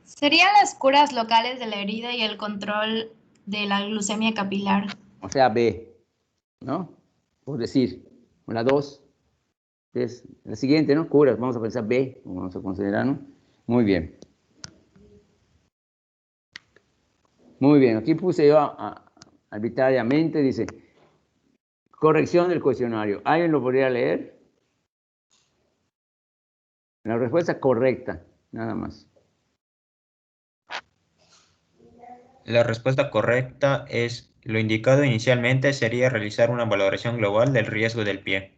Serían las curas locales de la herida y el control de la glucemia capilar. O sea, B, ¿no? Por decir, la 2 es la siguiente, ¿no? Curas, vamos a pensar B, vamos a considerar, ¿no? Muy bien. Muy bien, aquí puse yo arbitrariamente, dice, corrección del cuestionario. ¿Alguien lo podría leer? La respuesta correcta, nada más. La respuesta correcta es: lo indicado inicialmente sería realizar una valoración global del riesgo del pie.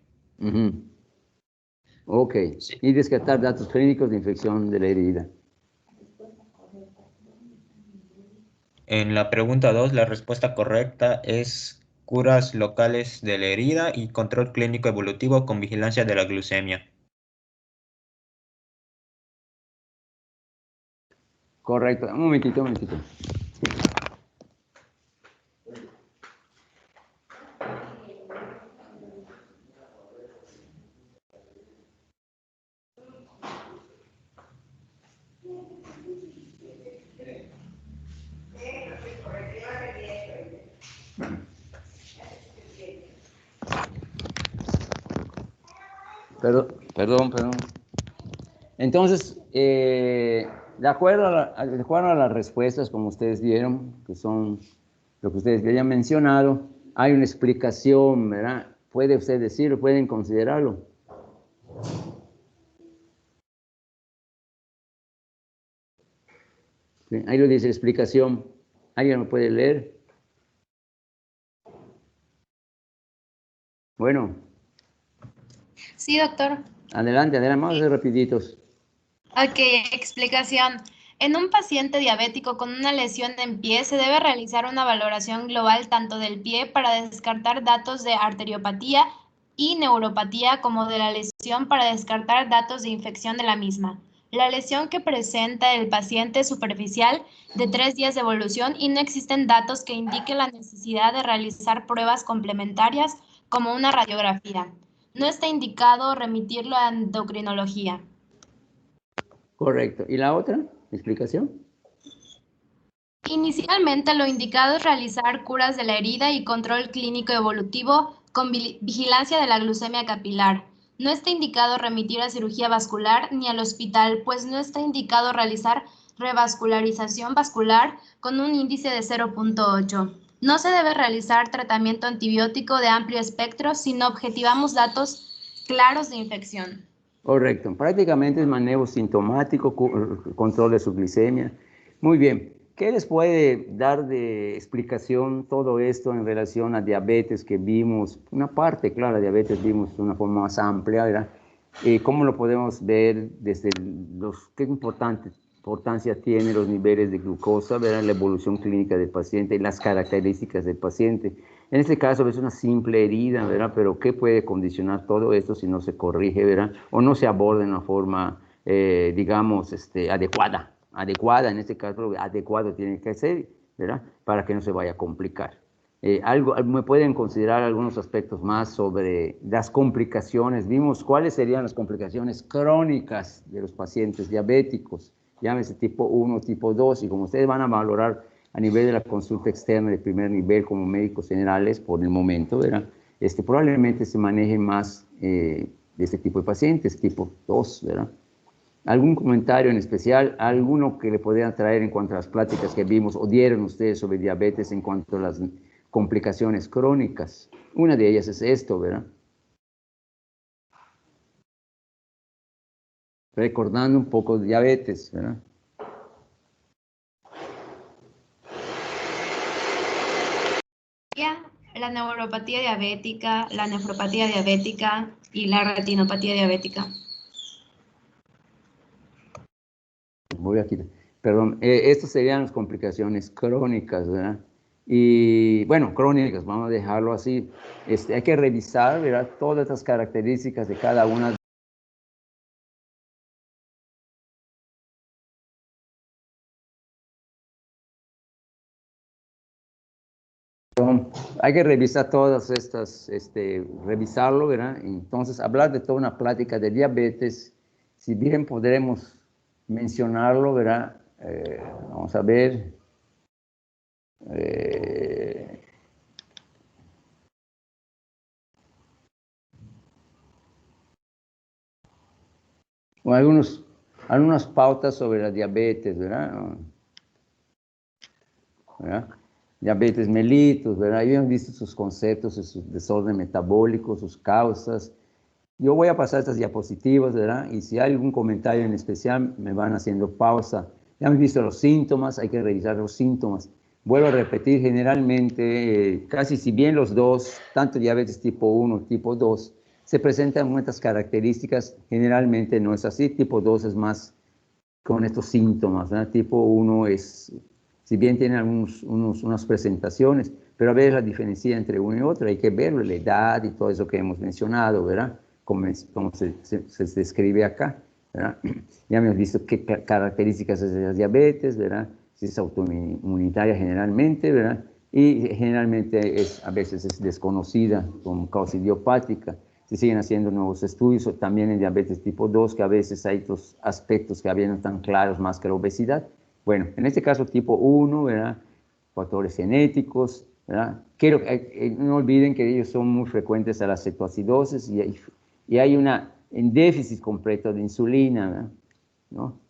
Ok, sí. Y descartar datos clínicos de infección de la herida. En la pregunta 2, la respuesta correcta es curas locales de la herida y control clínico evolutivo con vigilancia de la glucemia. Correcto, un momentito. Perdón. Entonces, de acuerdo a las respuestas, como ustedes vieron, que son lo que ustedes habían mencionado, hay una explicación, ¿verdad? ¿Puede usted decirlo? ¿Pueden considerarlo? Sí, ahí lo dice explicación. ¿Alguien me puede leer? Bueno. Sí, doctor. Adelante, vamos a hacer rapiditos. Ok, explicación. En un paciente diabético con una lesión en pie se debe realizar una valoración global tanto del pie para descartar datos de arteriopatía y neuropatía como de la lesión para descartar datos de infección de la misma. La lesión que presenta el paciente es superficial de 3 días de evolución y no existen datos que indiquen la necesidad de realizar pruebas complementarias como una radiografía. No está indicado remitirlo a endocrinología. Correcto. ¿Y la otra explicación? Inicialmente lo indicado es realizar curas de la herida y control clínico evolutivo con vigilancia de la glucemia capilar. No está indicado remitir a cirugía vascular ni al hospital, pues no está indicado realizar revascularización vascular con un índice de 0.8. No se debe realizar tratamiento antibiótico de amplio espectro si no objetivamos datos claros de infección. Correcto. Prácticamente es manejo sintomático, control de su glicemia. Muy bien. ¿Qué les puede dar de explicación todo esto en relación a diabetes que vimos? Una parte, claro, diabetes vimos de una forma más amplia, ¿verdad? ¿Cómo lo podemos ver desde qué importancia tienen los niveles de glucosa, ¿verdad? La evolución clínica del paciente y las características del paciente? En este caso es una simple herida, ¿verdad? Pero ¿qué puede condicionar todo esto si no se corrige, ¿verdad? O no se aborda de una forma, digamos, adecuada, en este caso adecuado tiene que ser, ¿verdad? Para que no se vaya a complicar. ¿Me pueden considerar algunos aspectos más sobre las complicaciones? Vimos cuáles serían las complicaciones crónicas de los pacientes diabéticos, llámese tipo 1, tipo 2, y como ustedes van a valorar a nivel de la consulta externa de primer nivel como médicos generales por el momento, ¿verdad? Probablemente se maneje más de este tipo de pacientes, tipo 2, ¿verdad? ¿Algún comentario en especial? ¿Alguno que le podrían traer en cuanto a las pláticas que vimos o dieron ustedes sobre diabetes en cuanto a las complicaciones crónicas? Una de ellas es esto, ¿verdad? Recordando un poco de diabetes, ¿verdad? La neuropatía diabética, la nefropatía diabética y la retinopatía diabética. Voy a quitar. Perdón, estas serían las complicaciones crónicas, ¿verdad? Y bueno, crónicas, vamos a dejarlo así. Hay que revisar, ¿verdad? Todas estas características de cada una. Hay que revisar todas estas, revisarlo, ¿verdad? Entonces, hablar de toda una plática de diabetes, si bien podremos mencionarlo, ¿verdad? Vamos a ver. O algunas pautas sobre la diabetes, ¿verdad? Diabetes mellitus, ¿verdad? Habían visto sus conceptos, su desorden metabólico, sus causas. Yo voy a pasar estas diapositivas, ¿verdad? Y si hay algún comentario en especial, me van haciendo pausa. Ya hemos visto los síntomas, hay que revisar los síntomas. Vuelvo a repetir, generalmente, casi si bien los dos, tanto diabetes tipo 1, tipo 2, se presentan con estas características, generalmente no es así. Tipo 2 es más con estos síntomas, ¿verdad? Tipo 1 es, si bien tiene unas presentaciones, pero a veces la diferencia entre uno y otro, hay que verlo, la edad y todo eso que hemos mencionado, ¿verdad? Como se describe acá, ¿verdad? Ya hemos visto qué características es de la diabetes, ¿verdad? Si es autoinmunitaria generalmente, ¿verdad? Y generalmente a veces es desconocida como causa idiopática. Se siguen haciendo nuevos estudios, también en diabetes tipo 2, que a veces hay otros aspectos que habían no tan claros más que la obesidad. Bueno, en este caso tipo 1, ¿verdad? Factores genéticos, ¿verdad? No olviden que ellos son muy frecuentes a la cetoacidosis y hay una en déficit completo de insulina, ¿no?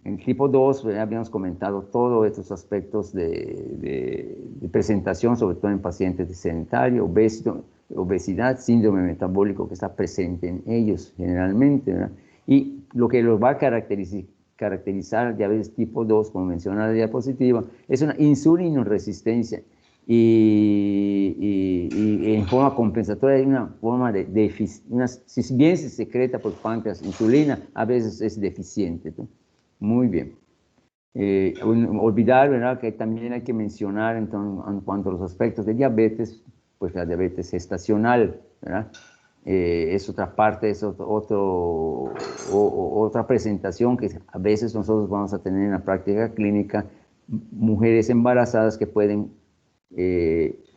En tipo 2, habíamos comentado todos estos aspectos de presentación, sobre todo en pacientes de sedentario, obesidad, síndrome metabólico que está presente en ellos generalmente, ¿verdad? Y lo que los va a caracterizar diabetes tipo 2, como menciona la diapositiva, es una insulinoresistencia y en forma compensatoria hay una forma de déficit, si bien se secreta por páncreas insulina, a veces es deficiente, ¿no? Muy bien. Olvidar, ¿verdad?, que también hay que mencionar en cuanto a los aspectos de diabetes, pues la diabetes gestacional, ¿verdad? Es otra parte, es otra presentación que a veces nosotros vamos a tener en la práctica clínica, mujeres embarazadas que pueden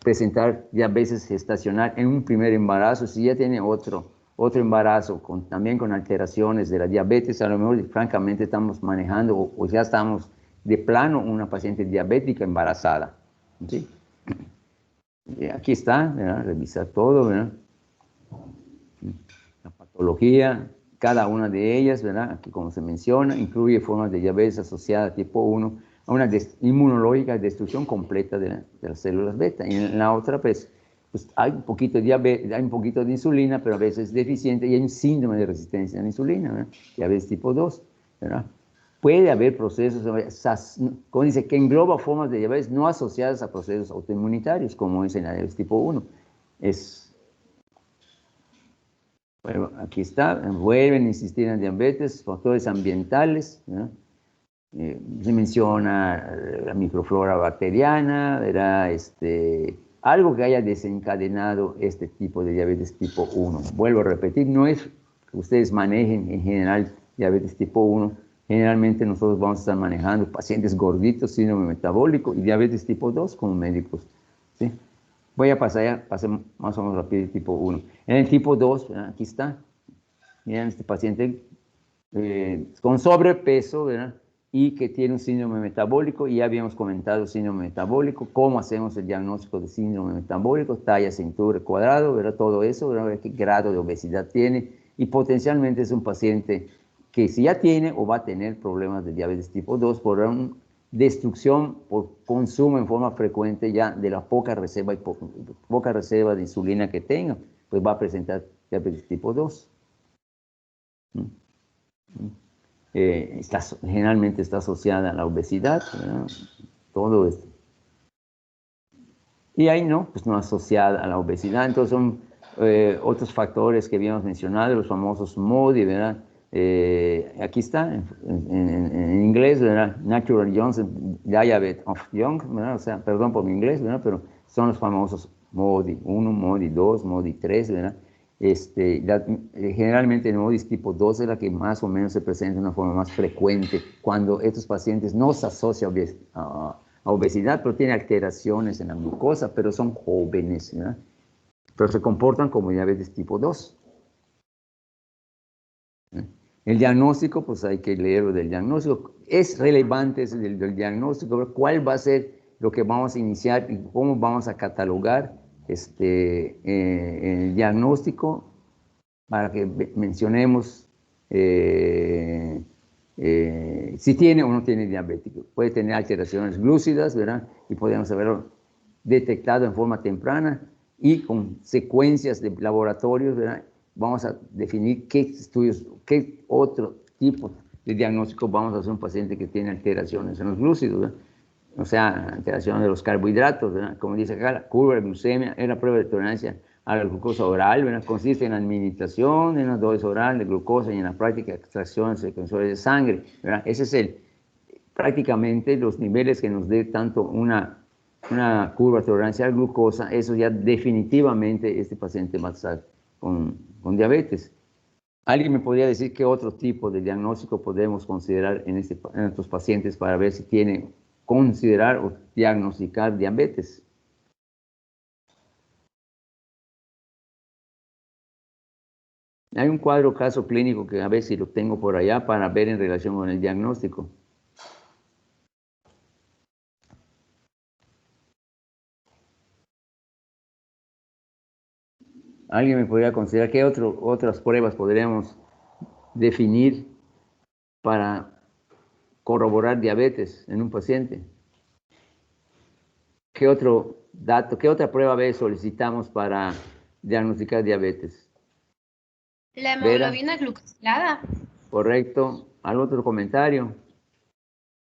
presentar diabetes gestacional en un primer embarazo, si ya tiene otro embarazo, también con alteraciones de la diabetes, a lo mejor francamente estamos manejando o ya estamos de plano una paciente diabética embarazada, ¿sí? Aquí está, ¿verdad? Revisar todo, ¿verdad? La patología, cada una de ellas, ¿verdad? Aquí como se menciona, incluye formas de diabetes asociada a tipo 1, a una inmunológica destrucción completa de las células beta. Y en la otra, pues hay un poquito de diabetes, hay un poquito de insulina, pero a veces es deficiente y hay un síndrome de resistencia a la insulina, ¿verdad? Diabetes tipo 2, ¿verdad? Puede haber procesos, como dice, que engloba formas de diabetes no asociadas a procesos autoinmunitarios, como es en la diabetes tipo 1. Bueno, aquí está, vuelven a insistir en diabetes, factores ambientales, ¿no? Se menciona la microflora bacteriana, ¿verdad? Algo que haya desencadenado este tipo de diabetes tipo 1. Vuelvo a repetir, no es que ustedes manejen en general diabetes tipo 1, generalmente nosotros vamos a estar manejando pacientes gorditos, síndrome metabólico y diabetes tipo 2 como médicos, ¿sí? Voy a pasar más o menos rápido el tipo 1. En el tipo 2, ¿verdad? Aquí está. Miren, este paciente con sobrepeso, ¿verdad? Y que tiene un síndrome metabólico, y ya habíamos comentado síndrome metabólico, cómo hacemos el diagnóstico de síndrome metabólico, talla, cintura, cuadrado, ¿verdad? Todo eso, ¿verdad? Qué grado de obesidad tiene, y potencialmente es un paciente que si ya tiene o va a tener problemas de diabetes tipo 2 por una destrucción por consumo en forma frecuente ya de la poca reserva de insulina que tenga, pues va a presentar diabetes tipo 2. Generalmente está asociada a la obesidad, ¿verdad? Todo esto. Y ahí no, pues no asociada a la obesidad. Entonces son otros factores que habíamos mencionado, los famosos MODI, ¿verdad? Aquí está, en inglés, ¿verdad? Natural Johnson Diabetes of Young, ¿verdad? O sea, perdón por mi inglés, ¿verdad? Pero son los famosos MODI 1, MODI 2, MODI 3, ¿verdad? Generalmente el MODI tipo 2 es la que más o menos se presenta de una forma más frecuente cuando estos pacientes no se asocian a obesidad, pero tienen alteraciones en la glucosa, pero son jóvenes, ¿verdad? Pero se comportan como diabetes tipo 2. El diagnóstico, pues hay que leerlo del diagnóstico. Es relevante ese del diagnóstico, cuál va a ser lo que vamos a iniciar y cómo vamos a catalogar el diagnóstico para que mencionemos si tiene o no tiene diabético. Puede tener alteraciones glúcidas, ¿verdad? Y podemos haberlo detectado en forma temprana y con secuencias de laboratorios, ¿verdad? Vamos a definir qué estudios, qué otro tipo de diagnóstico vamos a hacer a un paciente que tiene alteraciones en los glúcidos, ¿verdad? O sea, alteración de los carbohidratos, ¿verdad? Como dice acá, la curva de glucemia es la prueba de tolerancia a la glucosa oral, ¿verdad? Consiste en la administración, en la dosis oral de glucosa y en la práctica de extracción secuenciales de sangre, ¿verdad? Ese es prácticamente los niveles que nos dé tanto una curva de tolerancia a la glucosa. Eso ya definitivamente este paciente va a estar con diabetes. ¿Alguien me podría decir qué otro tipo de diagnóstico podemos considerar en estos pacientes para ver si tiene, considerar o diagnosticar diabetes? Hay un cuadro caso clínico que a ver si lo tengo por allá para ver en relación con el diagnóstico. ¿Alguien me podría considerar qué otras pruebas podríamos definir para corroborar diabetes en un paciente? ¿Qué otro dato, qué otra prueba B solicitamos para diagnosticar diabetes? La Vera, hemoglobina glucosilada. correcto. ¿Algún otro comentario?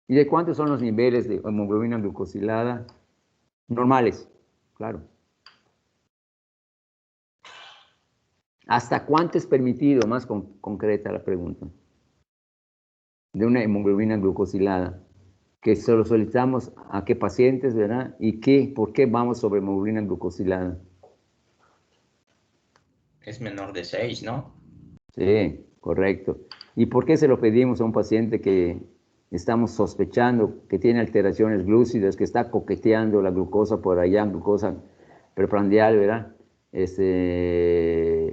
¿Y de cuántos son los niveles de hemoglobina glucosilada normales? Claro. ¿Hasta cuánto es permitido? Más concreta la pregunta. De una hemoglobina glucosilada. Que solo solicitamos a qué pacientes, ¿verdad? ¿Y por qué vamos sobre hemoglobina glucosilada? Es menor de 6, ¿no? Sí, correcto. ¿Y por qué se lo pedimos a un paciente que estamos sospechando que tiene alteraciones glúcidas, que está coqueteando la glucosa por allá, glucosa preprandial, ¿verdad?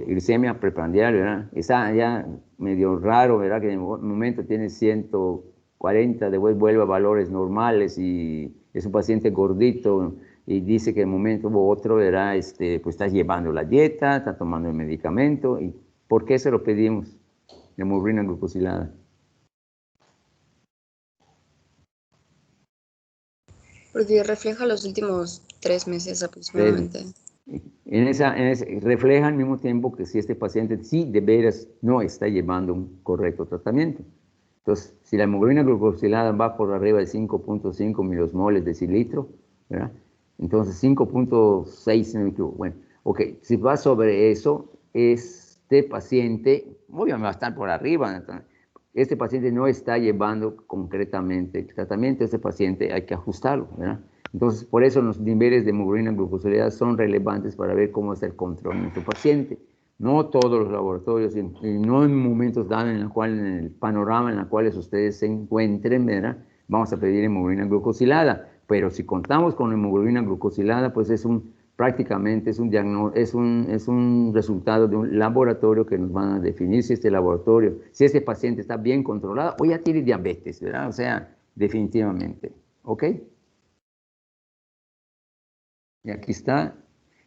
Glicemia preprandial, ¿verdad? Está ya medio raro, ¿verdad? Que en un momento tiene 140, después vuelve a valores normales y es un paciente gordito y dice que en un momento u otro, ¿verdad? Pues está llevando la dieta, está tomando el medicamento. ¿Y por qué se lo pedimos? Hemoglobina glucosilada. Porque refleja los últimos 3 meses aproximadamente. Refleja al mismo tiempo que si este paciente sí de veras no está llevando un correcto tratamiento. Entonces, si la hemoglobina glucosilada va por arriba de 5.5 milosmoles decilitro, ¿verdad? Entonces 5.6, bueno, ok, si va sobre eso, este paciente, obviamente va a estar por arriba, entonces, este paciente no está llevando concretamente el tratamiento, este paciente hay que ajustarlo, ¿verdad? Entonces, por eso los niveles de hemoglobina glucosilada son relevantes para ver cómo está el control de nuestro paciente. No todos los laboratorios, y no en momentos dados en el panorama en el cual ustedes se encuentren, ¿verdad? Vamos a pedir hemoglobina glucosilada, pero si contamos con hemoglobina glucosilada, pues prácticamente es un resultado de un laboratorio que nos van a definir si este paciente está bien controlado o ya tiene diabetes, ¿verdad? O sea, definitivamente, ¿ok? Y aquí está,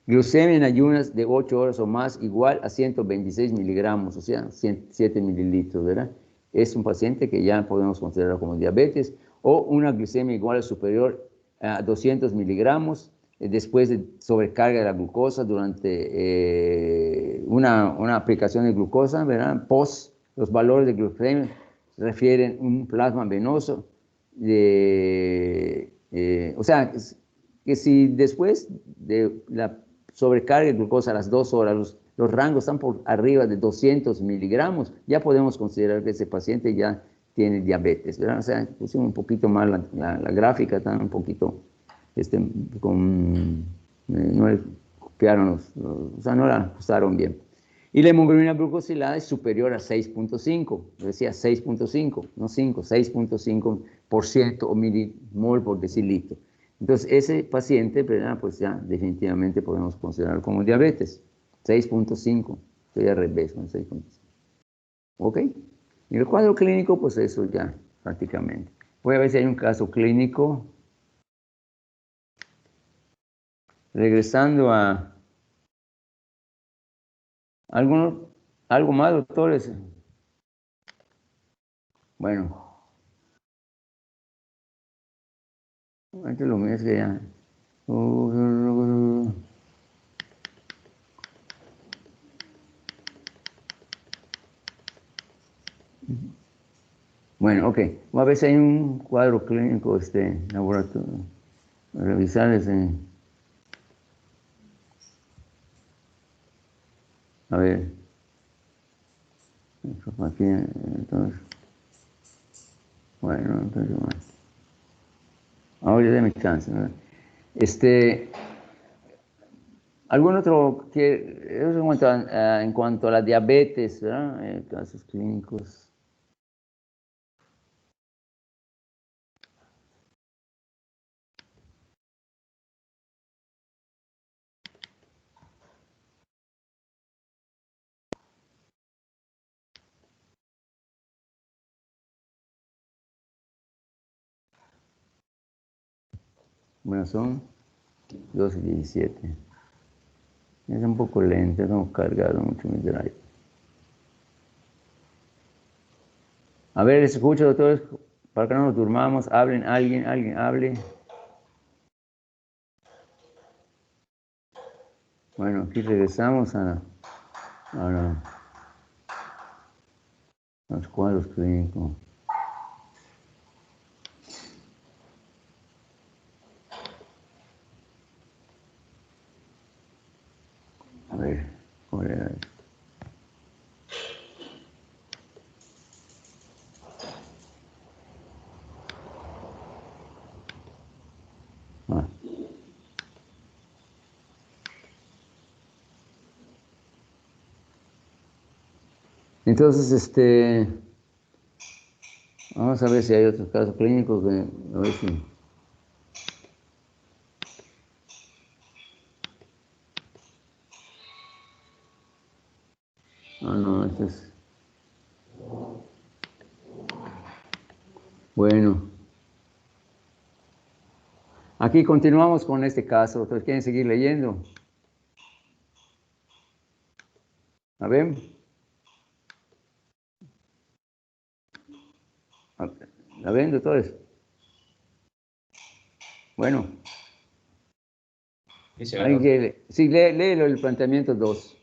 glucemia en ayunas de 8 horas o más igual a 126 miligramos, o sea, 7 mililitros, ¿verdad? Es un paciente que ya podemos considerar como diabetes, o una glucemia igual o superior a 200 miligramos, después de sobrecarga de la glucosa durante una aplicación de glucosa, ¿verdad? Los valores de glucemia refieren un plasma venoso, o sea, que si después de la sobrecarga de glucosa a las 2 horas, los rangos están por arriba de 200 miligramos, ya podemos considerar que ese paciente ya tiene diabetes, ¿verdad? O sea, pusimos un poquito mal la gráfica, está un poquito, no le copiaron, o sea, no la ajustaron bien. Y la hemoglobina glucosilada es superior a 6.5, decía 6.5, no 5, 6.5% o milimol por decilitro. Entonces, ese paciente, ¿verdad? Pues ya definitivamente podemos considerar como diabetes. 6.5, estoy al revés con 6.5. ¿Ok? Y el cuadro clínico, pues eso ya prácticamente. Voy a ver si hay un caso clínico. Regresando a algo más, doctores. Bueno. Antes lo mío es que ya. Bueno, ok. A ver si hay un cuadro clínico, laboratorio. Revisar ese. A ver. Aquí, entonces. Bueno, entonces, bueno. Ahora ya déme chance, ¿verdad? ¿Algún otro que en cuanto a la diabetes, ¿verdad? Casos clínicos. Bueno, son 2 y 17. Es un poco lento, no cargado mucho mi drive. A ver, les escucho, doctores, para que no nos durmamos. Hablen, alguien hable. Bueno, aquí regresamos a los cuadros clínicos. A ver, ¿cuál era esto? Entonces, vamos a ver si hay otros casos clínicos, a ver si... No, este es... Bueno. Aquí continuamos con este caso. ¿Ustedes quieren seguir leyendo? A ver. ¿La ven, doctores? Bueno. Sí, léelo el planteamiento 2.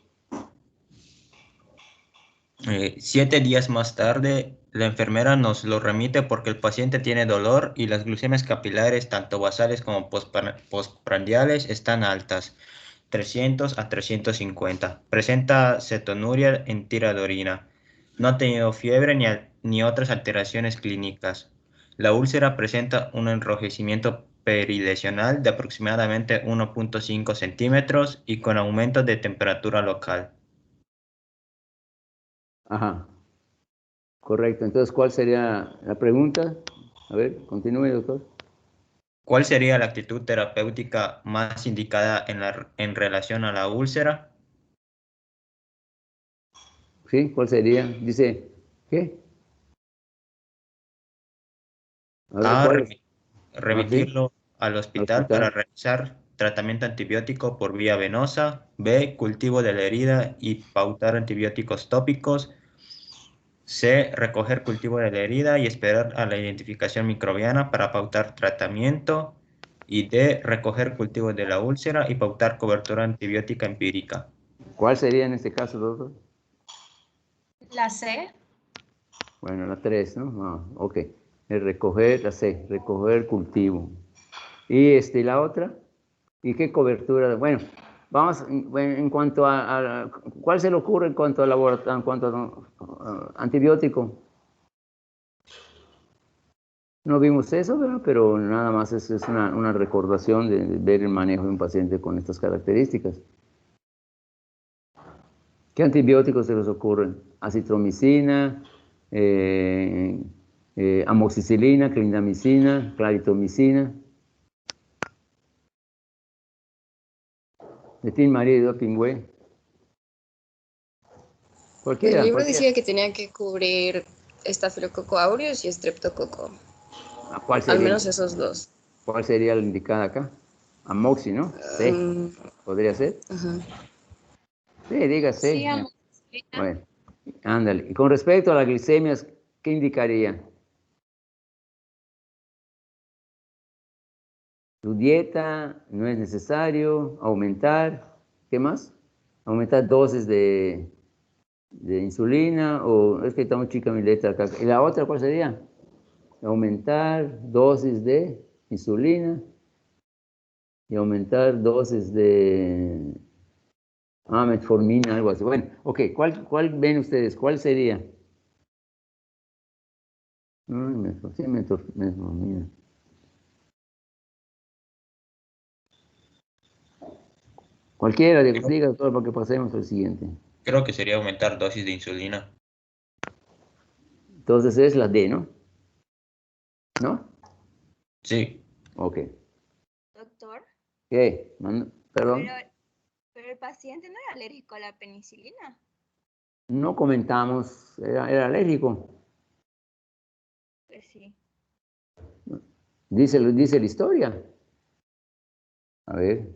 7 días más tarde, la enfermera nos lo remite porque el paciente tiene dolor y las glucemias capilares, tanto basales como postprandiales, están altas, 300 a 350. Presenta cetonuria en tira de orina. No ha tenido fiebre ni otras alteraciones clínicas. La úlcera presenta un enrojecimiento perilesional de aproximadamente 1.5 centímetros y con aumento de temperatura local. Ajá. Correcto. Entonces, ¿cuál sería la pregunta? A ver, continúe, doctor. ¿Cuál sería la actitud terapéutica más indicada en relación a la úlcera? ¿Sí? ¿Cuál sería? Dice, ¿qué? A. ¿Cuál? Remitirlo al hospital para Hospital. realizar tratamiento antibiótico por vía venosa. B. Cultivo de la herida y pautar antibióticos tópicos. C. Recoger cultivo de la herida y esperar a la identificación microbiana para pautar tratamiento. Y D. Recoger cultivo de la úlcera y pautar cobertura antibiótica empírica. ¿Cuál sería en este caso, doctor? La C. Bueno, la 3, ¿no? Ok. Recoger, la C, recoger cultivo. Y la otra, ¿y qué cobertura? Bueno, vamos, en cuanto a ¿cuál se le ocurre en cuanto a antibiótico? No vimos eso, ¿verdad? Pero nada más es una recordación de ver el manejo de un paciente con estas características. ¿Qué antibióticos se les ocurren? Acitromicina, amoxicilina, clindamicina, claritomicina. De Tin María y Dopingüe. El libro decía que tenían que cubrir Staphylococcus aureus y Streptococcus. ¿Cuál sería? Al menos esos dos. ¿Cuál sería la indicada acá? Amoxi, ¿no? C. ¿Podría ser? Ajá. Sí, diga C. Sí, amoxicilina. Bueno, ándale. Y con respecto a las glicemias, ¿qué indicaría? Tu dieta no es necesario aumentar. ¿Qué más? Aumentar dosis de insulina, o es que está muy chica mi letra acá. ¿Y la otra cuál sería? Aumentar dosis de insulina y aumentar dosis de metformina, algo así. Bueno, ok, ¿cuál ven ustedes? ¿Cuál sería? Metformina. Cualquiera, diga, doctor, para que pasemos al siguiente. Creo que sería aumentar dosis de insulina. Entonces es la D, ¿no? ¿No? Sí. Ok. Doctor. ¿Qué? Perdón. Pero el paciente no era alérgico a la penicilina. No comentamos, era alérgico. Pues sí. Dice la historia. A ver.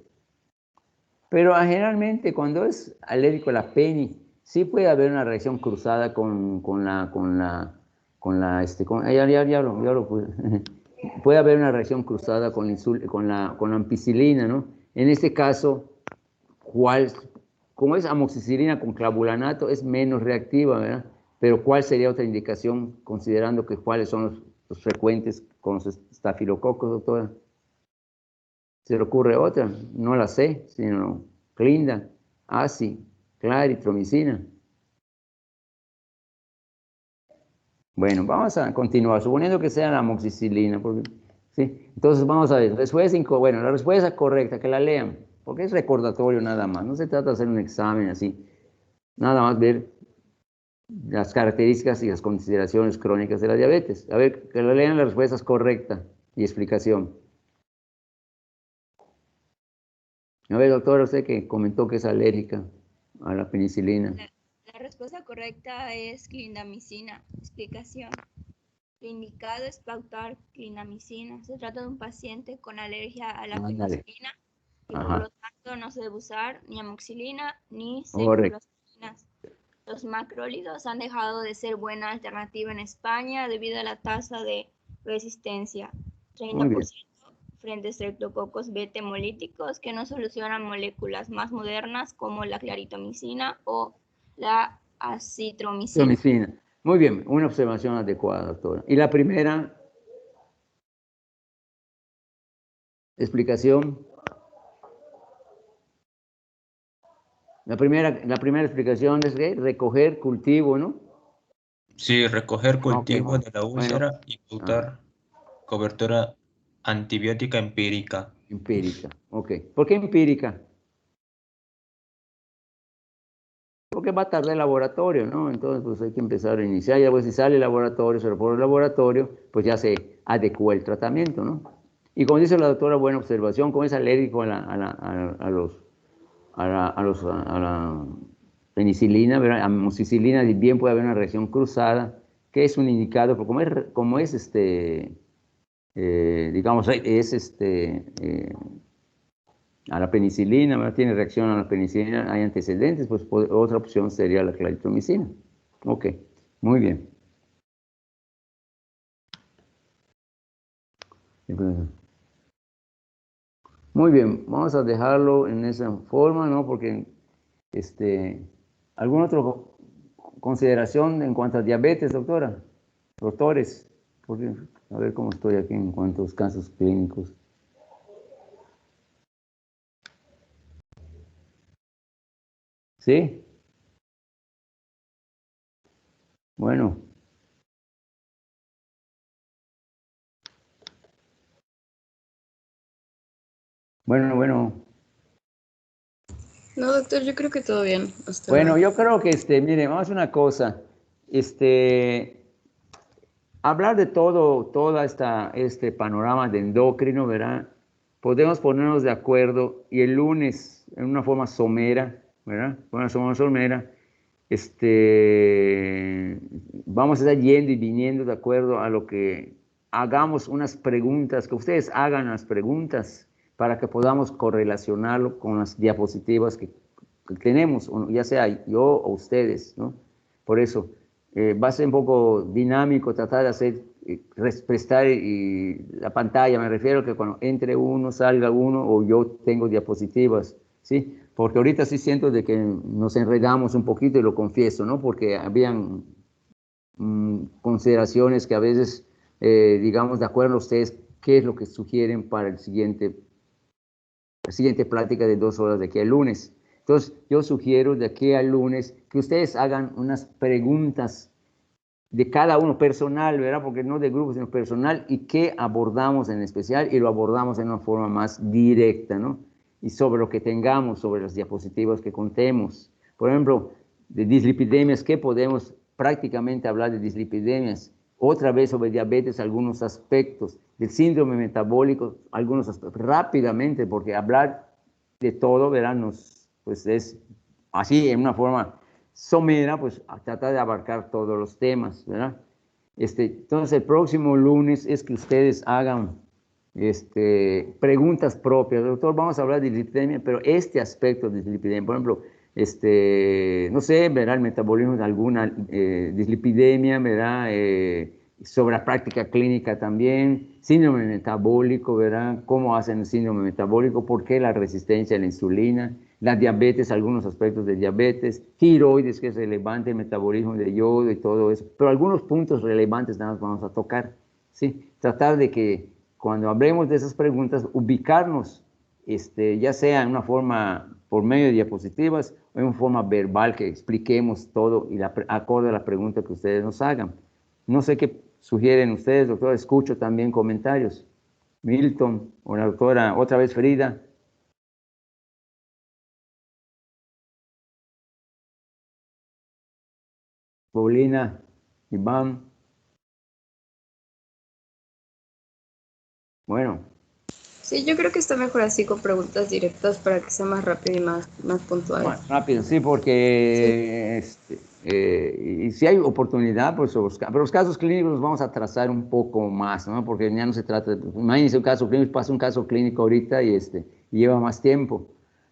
Pero generalmente cuando es alérgico a la peni, sí puede haber una reacción cruzada puede haber una reacción cruzada con la ampicilina, ¿no? En este caso, como es amoxicilina con clavulanato, es menos reactiva, ¿verdad? Pero ¿cuál sería otra indicación, considerando que cuáles son los frecuentes con los estafilococos, doctora? ¿Se le ocurre otra? No la sé, sino clinda, ACI, claritromicina. Bueno, vamos a continuar, suponiendo que sea la amoxicilina, ¿sí? Entonces vamos a ver, bueno, la respuesta correcta, que la lean, porque es recordatorio nada más, no se trata de hacer un examen así, nada más ver las características y las consideraciones crónicas de la diabetes. A ver, que la lean, la respuesta es correcta y explicación. A ver, doctora, usted que comentó que es alérgica a la penicilina. La respuesta correcta es clindamicina. Explicación. Lo indicado es pautar clindamicina. Se trata de un paciente con alergia a la penicilina y por lo tanto no se debe usar ni amoxicilina ni ceftriaxoninas. Los macrólidos han dejado de ser buena alternativa en España debido a la tasa de resistencia, 30%, frente a estreptococos beta hemolíticos que no solucionan moléculas más modernas como la claritomicina o la acitromicina. Muy bien, una observación adecuada, doctora. ¿Y la primera explicación? La primera explicación es que recoger cultivo, ¿no? Sí, recoger cultivo de la úlcera y pautar cobertura antibiótica empírica. Empírica, ok. ¿Por qué empírica? Porque va a tardar el laboratorio, ¿no? Entonces, pues hay que empezar a iniciar. Ya pues si sale el laboratorio, se repone el laboratorio, pues ya se adecua el tratamiento, ¿no? Y como dice la doctora, buena observación, como es alérgico a la penicilina, ¿verdad? Amoxicilina, bien puede haber una reacción cruzada, que es un indicador, porque como es digamos, a la penicilina, ¿verdad? Tiene reacción a la penicilina, hay antecedentes, pues otra opción sería la claritromicina. Ok, muy bien. Muy bien, vamos a dejarlo en esa forma, ¿no? Porque, ¿alguna otra consideración en cuanto a diabetes, doctora? Doctores, porque, a ver cómo estoy aquí en cuanto a los casos clínicos. ¿Sí? Bueno. Bueno. No, doctor, yo creo que todo bien. Bueno, yo creo que, mire, vamos a hacer una cosa. Hablar de toda este panorama de endocrino, ¿verdad? Podemos ponernos de acuerdo y el lunes, en una forma somera, ¿verdad? Vamos a estar yendo y viniendo de acuerdo a lo que hagamos unas preguntas, que ustedes hagan las preguntas para que podamos correlacionarlo con las diapositivas que tenemos, ya sea yo o ustedes, ¿no? Por eso va a ser un poco dinámico tratar de hacer, prestar la pantalla, me refiero que cuando entre uno, salga uno, o yo tengo diapositivas, ¿sí? Porque ahorita sí siento de que nos enredamos un poquito y lo confieso, ¿no? Porque habían consideraciones que a veces, digamos, de acuerdo a ustedes, ¿qué es lo que sugieren para la siguiente plática de 2 horas de aquí al lunes? Entonces, yo sugiero de aquí al lunes que ustedes hagan unas preguntas de cada uno personal, ¿verdad? Porque no de grupo, sino personal, y qué abordamos en especial, y lo abordamos en una forma más directa, ¿no? Y sobre lo que tengamos, sobre las diapositivas que contemos. Por ejemplo, de dislipidemias, ¿qué podemos prácticamente hablar de dislipidemias? Otra vez sobre diabetes, algunos aspectos. Del síndrome metabólico, algunos aspectos. Rápidamente, porque hablar de todo, ¿verdad? Pues es así, en una forma somera, pues a tratar de abarcar todos los temas, ¿verdad? Entonces, el próximo lunes es que ustedes hagan preguntas propias. Doctor, vamos a hablar de dislipidemia, pero este aspecto de dislipidemia, por ejemplo, no sé, verá el metabolismo de alguna dislipidemia, verá sobre la práctica clínica también, síndrome metabólico, verá cómo hacen el síndrome metabólico, por qué la resistencia a la insulina, la diabetes, algunos aspectos de diabetes, tiroides, que es relevante, el metabolismo de yodo y todo eso, pero algunos puntos relevantes nada más vamos a tocar, ¿sí? Tratar de que cuando hablemos de esas preguntas, ubicarnos, ya sea en una forma por medio de diapositivas o en una forma verbal que expliquemos todo y acorde a la pregunta que ustedes nos hagan. No sé qué sugieren ustedes, doctora, escucho también comentarios. Milton o la doctora, otra vez Frida. Paulina, Iván. Bueno. Sí, yo creo que está mejor así con preguntas directas para que sea más rápido y más puntual. Más rápido, sí, porque sí. Y si hay oportunidad, pues pero los casos clínicos los vamos a trazar un poco más, ¿no? Porque ya no se trata, imagínense un caso clínico, pasa un caso clínico ahorita y lleva más tiempo.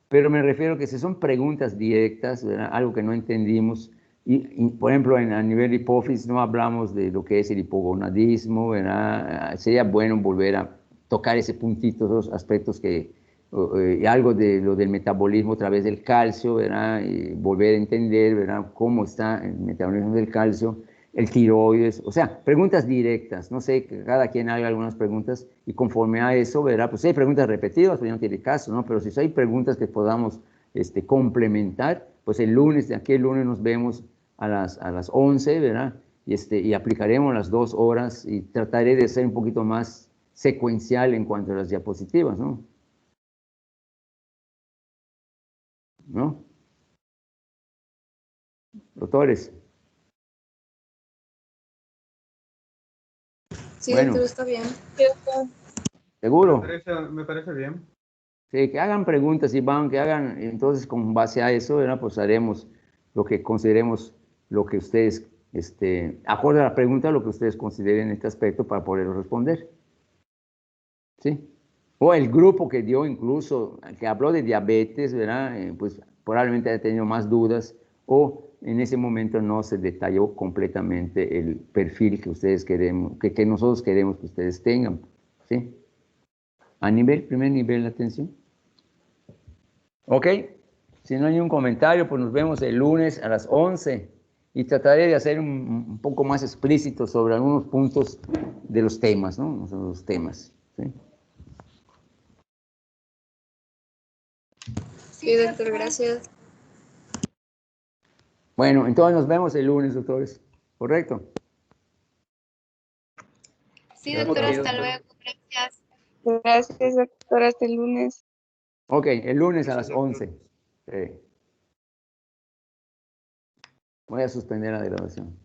Pero me refiero que si son preguntas directas, ¿verdad? Algo que no entendimos, y por ejemplo, a nivel de hipófisis no hablamos de lo que es el hipogonadismo, ¿verdad? Sería bueno volver a tocar ese puntito, esos aspectos y algo de lo del metabolismo a través del calcio, ¿verdad? Y volver a entender, ¿verdad? Cómo está el metabolismo del calcio, el tiroides, o sea, preguntas directas, no sé, que cada quien haga algunas preguntas y conforme a eso, ¿verdad? Pues si hay preguntas repetidas, pues no tiene caso, ¿no? Pero si hay preguntas que podamos complementar, pues el lunes, de aquí el lunes nos vemos a las 11, ¿verdad? Y aplicaremos las 2 horas y trataré de ser un poquito más secuencial en cuanto a las diapositivas, ¿no? ¿No? Doctores. Sí, bueno, doctor, está bien. ¿Seguro? Me parece bien. Sí, que hagan preguntas, Iván, que hagan, entonces con base a eso, ¿verdad? Pues haremos lo que consideremos, lo que ustedes, acorde a la pregunta, lo que ustedes consideren en este aspecto para poder responder. ¿Sí? O el grupo que dio incluso, que habló de diabetes, ¿verdad? Pues probablemente haya tenido más dudas o en ese momento no se detalló completamente el perfil que ustedes queremos, que nosotros queremos que ustedes tengan, ¿sí? A primer nivel de atención. Ok, si no hay ningún comentario, pues nos vemos el lunes a las 11 y trataré de hacer un poco más explícito sobre algunos puntos de los temas, ¿no? Los temas, ¿sí? Sí, doctor, gracias. Bueno, entonces nos vemos el lunes, doctores. ¿Correcto? Sí, doctor, hasta luego. Gracias. Gracias, doctor. Hasta el lunes. Ok, el lunes a las 11. Voy a suspender la grabación.